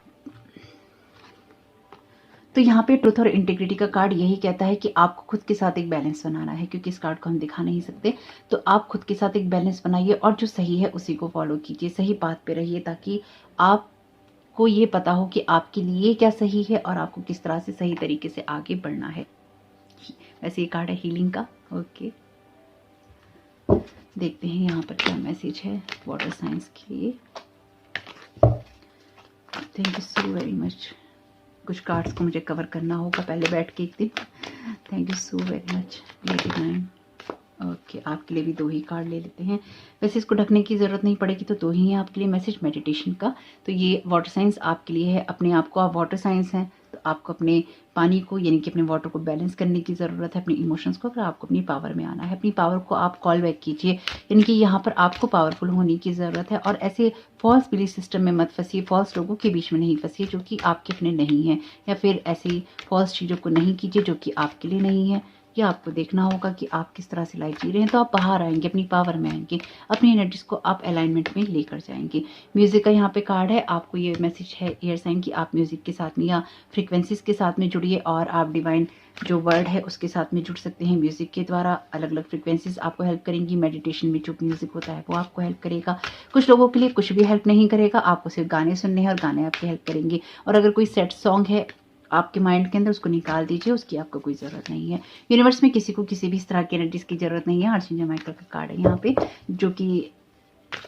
तो यहाँ पे ट्रुथ और इंटीग्रिटी का कार्ड यही कहता है कि आपको खुद के साथ एक बैलेंस बनाना है, क्योंकि इस कार्ड को हम दिखा नहीं सकते। तो आप खुद के साथ एक बैलेंस बनाइए और जो सही है उसी को फॉलो कीजिए, सही बात पे रहिए ताकि आपको ये पता हो कि आपके लिए क्या सही है और आपको किस तरह से सही तरीके से आगे बढ़ना है। वैसे ये कार्ड है हीलिंग का। ओके, देखते हैं यहाँ पर क्या मैसेज है वाटर साइंस के लिए। Thank you so very much. कुछ कार्ड्स को मुझे कवर करना होगा पहले बैठ के एक दिन। Thank you so very much. Okay, आपके लिए भी 2 ही कार्ड ले लेते हैं। वैसे इसको ढकने की ज़रूरत नहीं पड़ेगी तो 2 ही है आपके लिए मैसेज मेडिटेशन का। तो ये वाटर साइंस आपके लिए है। अपने आप को, आप वाटर साइंस हैं तो आपको अपने पानी को यानी कि अपने वाटर को बैलेंस करने की ज़रूरत है, अपने इमोशंस को। अगर आपको अपनी पावर में आना है, अपनी पावर को आप कॉल बैक कीजिए। यानी कि यहाँ पर आपको पावरफुल होने की ज़रूरत है और ऐसे फॉल्स बिलीफ सिस्टम में मत फंसिए, फॉल्स लोगों के बीच में नहीं फंसिए जो कि आपके अपने नहीं हैं, या फिर ऐसी फॉल्स चीज़ों को नहीं कीजिए जो कि आपके लिए नहीं है। ये आपको देखना होगा कि आप किस तरह से लाइफ जी रहे हैं, तो आप बाहर आएंगे, अपनी पावर में आएंगे, अपनी एनर्जीज को आप अलाइनमेंट में लेकर जाएंगे। म्यूजिक का यहाँ पे कार्ड है, आपको ये मैसेज है एयर साइन की आप म्यूजिक के साथ में या फ्रीक्वेंसीज के साथ में जुड़िए और आप डिवाइन जो वर्ड है उसके साथ में जुड़ सकते हैं म्यूजिक के द्वारा। अलग अलग फ्रीक्वेंसीज आपको हेल्प करेंगी। मेडिटेशन में जो म्यूजिक होता है वो आपको हेल्प करेगा। कुछ लोगों के लिए कुछ भी हेल्प नहीं करेगा, आपको सिर्फ गाने सुनने हैं और गाने आपकी हेल्प करेंगे। और अगर कोई सेट सॉन्ग है आपके माइंड के अंदर उसको निकाल दीजिए, उसकी आपको कोई ज़रूरत नहीं है। यूनिवर्स में किसी को किसी भी इस तरह की एनर्जीज की ज़रूरत नहीं है। आर्चेंजल माइकल का कार्ड है यहाँ पे, जो कि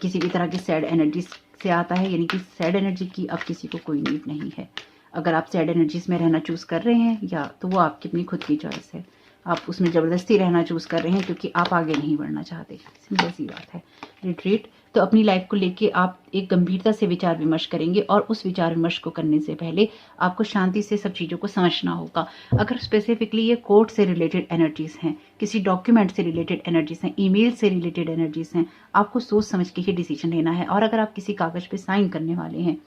किसी भी तरह की सैड एनर्जीज से आता है, यानी कि सैड एनर्जी की अब किसी को कोई नीड नहीं है। अगर आप सैड एनर्जीज में रहना चूज़ कर रहे हैं या तो वो आपकी अपनी खुद की चॉइस है। आप उसमें ज़बरदस्ती रहना चूज़ कर रहे हैं क्योंकि आप आगे नहीं बढ़ना चाहते, सिंपल सी बात है। रिट्रीट। तो अपनी लाइफ को लेके आप एक गंभीरता से विचार विमर्श करेंगे और उस विचार विमर्श को करने से पहले आपको शांति से सब चीज़ों को समझना होगा। अगर स्पेसिफिकली ये कोर्ट से रिलेटेड एनर्जीज हैं, किसी डॉक्यूमेंट से रिलेटेड एनर्जीज हैं, ईमेल से रिलेटेड एनर्जीज हैं, आपको सोच समझ के ही डिसीजन लेना है। और अगर आप किसी कागज पे साइन करने वाले हैं,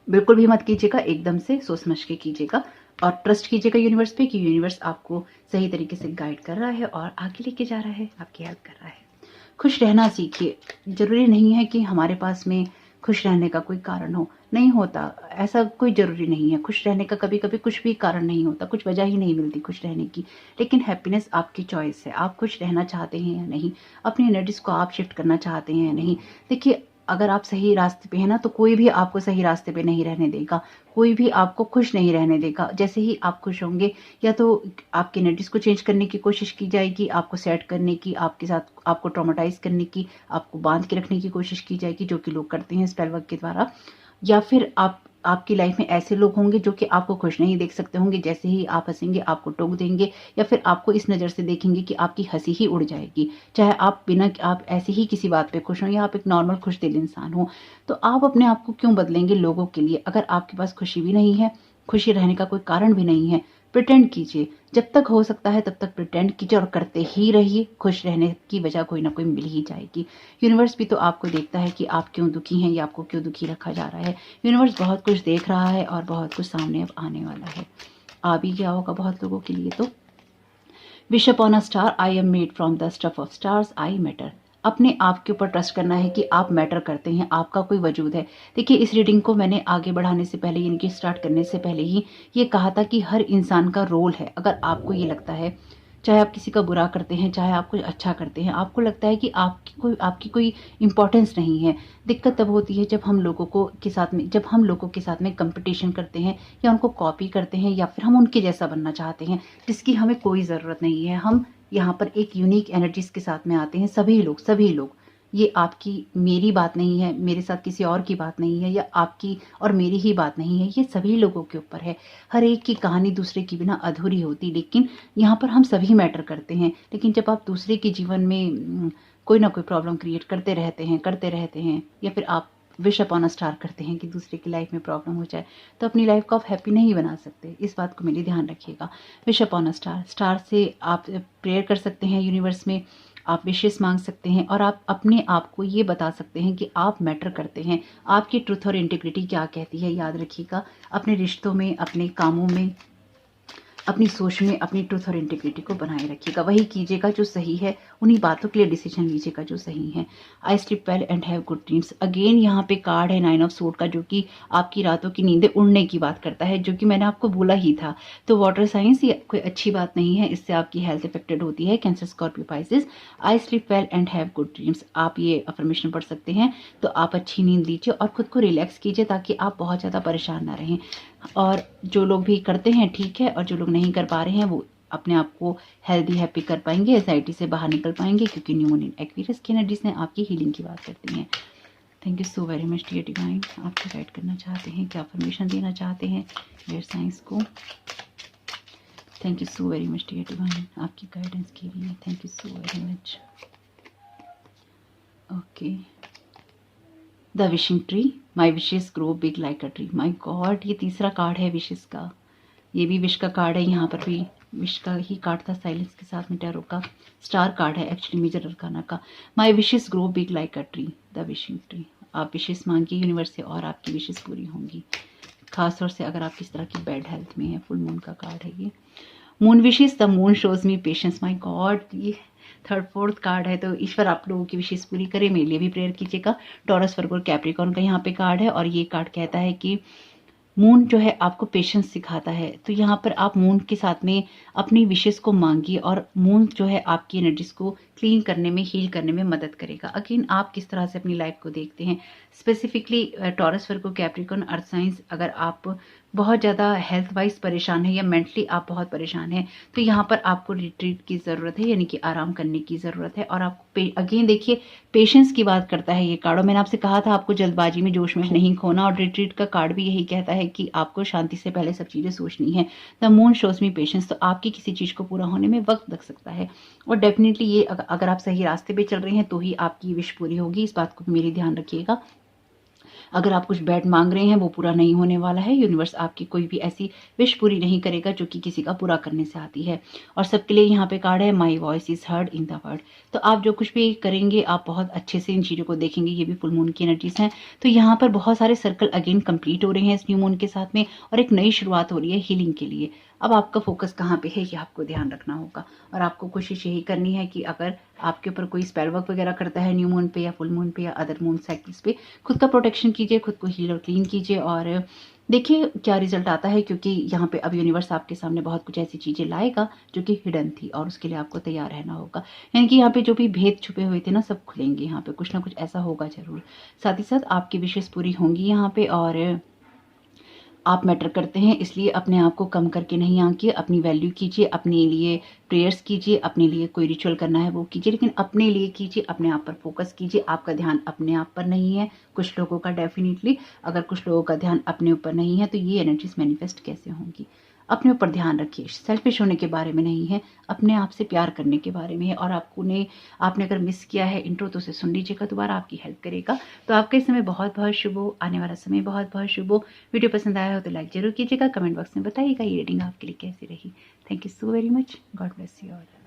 बिल्कुल भी मत कीजिएगा, एकदम से सोच समझ के कीजिएगा और ट्रस्ट कीजिएगा यूनिवर्स पे कि यूनिवर्स आपको सही तरीके से गाइड कर रहा है और आगे लेके जा रहा है, आपकी हेल्प कर रहा है। खुश रहना सीखिए। जरूरी नहीं है कि हमारे पास में खुश रहने का कोई कारण हो, नहीं होता, ऐसा कोई ज़रूरी नहीं है। खुश रहने का कभी कभी कुछ भी कारण नहीं होता, कुछ वजह ही नहीं मिलती खुश रहने की। लेकिन हैप्पीनेस आपकी चॉइस है, आप खुश रहना चाहते हैं या नहीं, अपनी एनर्जीज को आप शिफ्ट करना चाहते हैं या नहीं। देखिए, अगर आप सही रास्ते पे हैं ना, तो कोई भी आपको सही रास्ते पे नहीं रहने देगा, कोई भी आपको खुश नहीं रहने देगा। जैसे ही आप खुश होंगे, या तो आपकी एनर्जीज को चेंज करने की कोशिश की जाएगी, आपको सेट करने की, आपके साथ आपको ट्रॉमेटाइज करने की, आपको बांध के रखने की कोशिश की जाएगी, जो कि लोग करते हैं स्पेल वर्क के द्वारा। या फिर आपकी लाइफ में ऐसे लोग होंगे जो कि आपको खुश नहीं देख सकते होंगे, जैसे ही आप हंसेंगे आपको टोक देंगे, या फिर आपको इस नज़र से देखेंगे कि आपकी हंसी ही उड़ जाएगी, चाहे आप ऐसे ही किसी बात पे खुश हों या आप एक नॉर्मल खुश दिल इंसान हो। तो आप अपने आप को क्यों बदलेंगे लोगों के लिए? अगर आपके पास खुशी भी नहीं है, खुशी रहने का कोई कारण भी नहीं है, प्रिटेंड कीजिए। जब तक हो सकता है तब तक प्रिटेंड कीजिए और करते ही रहिए। खुश रहने की वजह कोई ना कोई मिल ही जाएगी। यूनिवर्स भी तो आपको देखता है कि आप क्यों दुखी हैं या आपको क्यों दुखी रखा जा रहा है। यूनिवर्स बहुत कुछ देख रहा है और बहुत कुछ सामने अब आने वाला है, आ भी गया होगा बहुत लोगों के लिए। तो wish upon a star, I am made from the stuff of stars, I matter. अपने आप के ऊपर ट्रस्ट करना है कि आप मैटर करते हैं, आपका कोई वजूद है। देखिए, इस रीडिंग को मैंने आगे बढ़ाने से पहले, यानी कि स्टार्ट करने से पहले ही ये कहा था कि हर इंसान का रोल है। अगर आपको ये लगता है, चाहे आप किसी का बुरा करते हैं, चाहे आप कुछ अच्छा करते हैं, आपको लगता है कि आपकी कोई इम्पोर्टेंस नहीं है। दिक्कत तब होती है जब हम लोगों के साथ में कंपटीशन करते हैं या उनको कॉपी करते हैं या फिर हम उनके जैसा बनना चाहते हैं, जिसकी हमें कोई ज़रूरत नहीं है। हम यहाँ पर एक यूनिक एनर्जीज के साथ में आते हैं, सभी लोग। ये आपकी मेरी बात नहीं है, मेरे साथ किसी और की बात नहीं है, या आपकी और मेरी ही बात नहीं है, ये सभी लोगों के ऊपर है। हर एक की कहानी दूसरे की बिना अधूरी होती, लेकिन यहाँ पर हम सभी मैटर करते हैं। लेकिन जब आप दूसरे के जीवन में कोई ना कोई प्रॉब्लम क्रिएट करते रहते हैं, या फिर आप विश अपॉन अ स्टार करते हैं कि दूसरे की लाइफ में प्रॉब्लम हो जाए, तो अपनी लाइफ को आप हैप्पी नहीं बना सकते। इस बात को मेरे ध्यान रखिएगा। Wish upon a star, star से आप प्रेयर कर सकते हैं यूनिवर्स में, आप विशेस मांग सकते हैं और आप अपने आप को ये बता सकते हैं कि आप मैटर करते हैं। आपकी ट्रुथ और इंटीग्रिटी क्या कहती है, याद रखिएगा। अपने रिश्तों में, अपने कामों में, अपनी सोच में अपनी ट्रुथ और इंटीग्रिटी को बनाए रखिएगा। वही कीजिएगा जो सही है, उन्हीं बातों के लिए डिसीजन लीजिएगा जो सही है। I sleep well and have good dreams. Again यहाँ पे कार्ड है 9 ऑफ सोर्ड का, जो कि आपकी रातों की नींदें उड़ने की बात करता है, जो कि मैंने आपको बोला ही था। तो वाटर साइंस ये कोई अच्छी बात नहीं है, इससे आपकी हेल्थ इफेक्टेड होती है। Cancer, Scorpio, Pisces. I sleep well and have good dreams, आप ये अफर्मेशन पढ़ सकते हैं। तो आप अच्छी नींद लीजिए और खुद को रिलैक्स कीजिए ताकि आप बहुत ज़्यादा परेशान ना रहें। और जो लोग भी करते हैं ठीक है, और जो लोग नहीं कर पा रहे हैं वो अपने आप को हेल्दी हैप्पी कर पाएंगे, एंजाइटी से बाहर निकल पाएंगे, क्योंकि न्यू मून इन एक्वेरियस की एनर्जीज ने आपकी हीलिंग की बात करती हैं। Thank you so very much dear divine. आपको गाइड करना चाहते हैं, क्या परमिशन देना चाहते हैं डियर साइंस को। Thank you so very much dear divine, आपकी गाइडेंस के लिए thank you so very much. Okay, the wishing tree, my wishes grow big like a tree. My god, ये तीसरा कार्ड है विशेस का, ये भी विश का कार्ड है। यहाँ पर भी विश का ही कार्ड था साइलेंस के साथ में टैरो का। स्टार कार्ड है एक्चुअली मेजर अरकाना का। My wishes grow big like a tree, the wishing tree. आप विशेस मांगिए यूनिवर्स से और आपकी विशेस पूरी होंगी। खासतौर से अगर आप किस तरह की बैड हेल्थ में है। फुल मून का कार्ड है ये। Moon wishes, the moon shows me patience. My god, ये 3rd 4th कार्ड है। तो ईश्वर आप लोगों की विशेष पूरी करे, मेरे लिए भी प्रेयर कीजिएगा। टॉरस, वर्गो, कैप्रिकॉर्न का यहाँ पे कार्ड है और ये कार्ड कहता है कि मून जो है आपको पेशेंस सिखाता है। तो यहाँ पर आप मून के साथ में अपनी विशेष को मांगिए और मून जो है आपकी एनर्जीज को क्लीन करने में, हील करने में मदद करेगा। अगेन आप किस तरह से अपनी लाइफ को देखते हैं, स्पेसिफिकली टॉरस, वर्गो, कैप्रिकॉर्न, अर्थ साइंस। अगर आप बहुत ज़्यादा हेल्थ वाइज परेशान है या मेंटली आप बहुत परेशान हैं, तो यहाँ पर आपको रिट्रीट की ज़रूरत है, यानी कि आराम करने की ज़रूरत है। और आपको अगेन देखिए, पेशेंस की बात करता है ये कार्ड। और मैंने आपसे कहा था आपको जल्दबाजी में, जोश में नहीं खोना, और रिट्रीट का कार्ड भी यही कहता है कि आपको शांति से पहले सब चीज़ें सोचनी है। The moon shows me patience, तो आपकी किसी चीज़ को पूरा होने में वक्त लग सकता है। और डेफिनेटली ये अगर आप सही रास्ते पे चल रहे हैं तो ही आपकी विश पूरी होगी, इस बात को भी मेरी ध्यान रखिएगा। अगर आप कुछ बैड मांग रहे हैं वो पूरा नहीं होने वाला है। यूनिवर्स आपकी कोई भी ऐसी विश पूरी नहीं करेगा जो कि किसी का पूरा करने से आती है। और सबके लिए यहाँ पे कार्ड है my voice is heard in the world. तो आप जो कुछ भी करेंगे आप बहुत अच्छे से इन चीज़ों को देखेंगे। ये भी फुल मून की एनर्जीज हैं। तो यहाँ पर बहुत सारे सर्कल अगेन कंप्लीट हो रहे हैं इस न्यू मून के साथ में, और एक नई शुरुआत हो रही है हीलिंग के लिए। अब आपका फोकस कहाँ पे है ये आपको ध्यान रखना होगा। और आपको कोशिश यही करनी है कि अगर आपके ऊपर कोई स्पेल वर्क वगैरह करता है न्यू मून पे या फुल मून पे या अदर मून साइकिल्स पे, खुद का प्रोटेक्शन कीजिए, खुद को हील और क्लीन कीजिए, और देखिए क्या रिजल्ट आता है। क्योंकि यहाँ पे अब यूनिवर्स आपके सामने बहुत कुछ ऐसी चीज़ें लाएगा जो कि हिडन थी, और उसके लिए आपको तैयार रहना होगा। यानी कि यहाँ पे जो भी भेद छुपे हुए थे ना, सब खुलेंगे। यहाँ पे कुछ ना कुछ ऐसा होगा जरूर। साथ ही साथ आपकी विशेष पूरी होंगी यहाँ पे। और आप मैटर करते हैं, इसलिए अपने आप को कम करके नहीं आंकिए। अपनी वैल्यू कीजिए, अपने लिए प्रेयर्स कीजिए, अपने लिए कोई रिचुअल करना है वो कीजिए, लेकिन अपने लिए कीजिए, अपने आप पर फोकस कीजिए। आपका ध्यान अपने आप पर नहीं है, कुछ लोगों का डेफिनेटली। अगर कुछ लोगों का ध्यान अपने ऊपर नहीं है तो ये एनर्जीज मैनिफेस्ट कैसे होंगी। अपने ऊपर ध्यान रखिए। सेल्फिश होने के बारे में नहीं है, अपने आप से प्यार करने के बारे में है। और आपने अगर मिस किया है इंट्रो तो उसे सुन लीजिएगा दोबारा, आपकी हेल्प करेगा। तो आपका इस समय बहुत बहुत शुभ हो, आने वाला समय बहुत बहुत शुभ हो। वीडियो पसंद आया हो तो लाइक जरूर कीजिएगा, कमेंट बॉक्स में बताइएगा ये रीडिंग आपके लिए कैसी रही। Thank you so very much. God bless you all.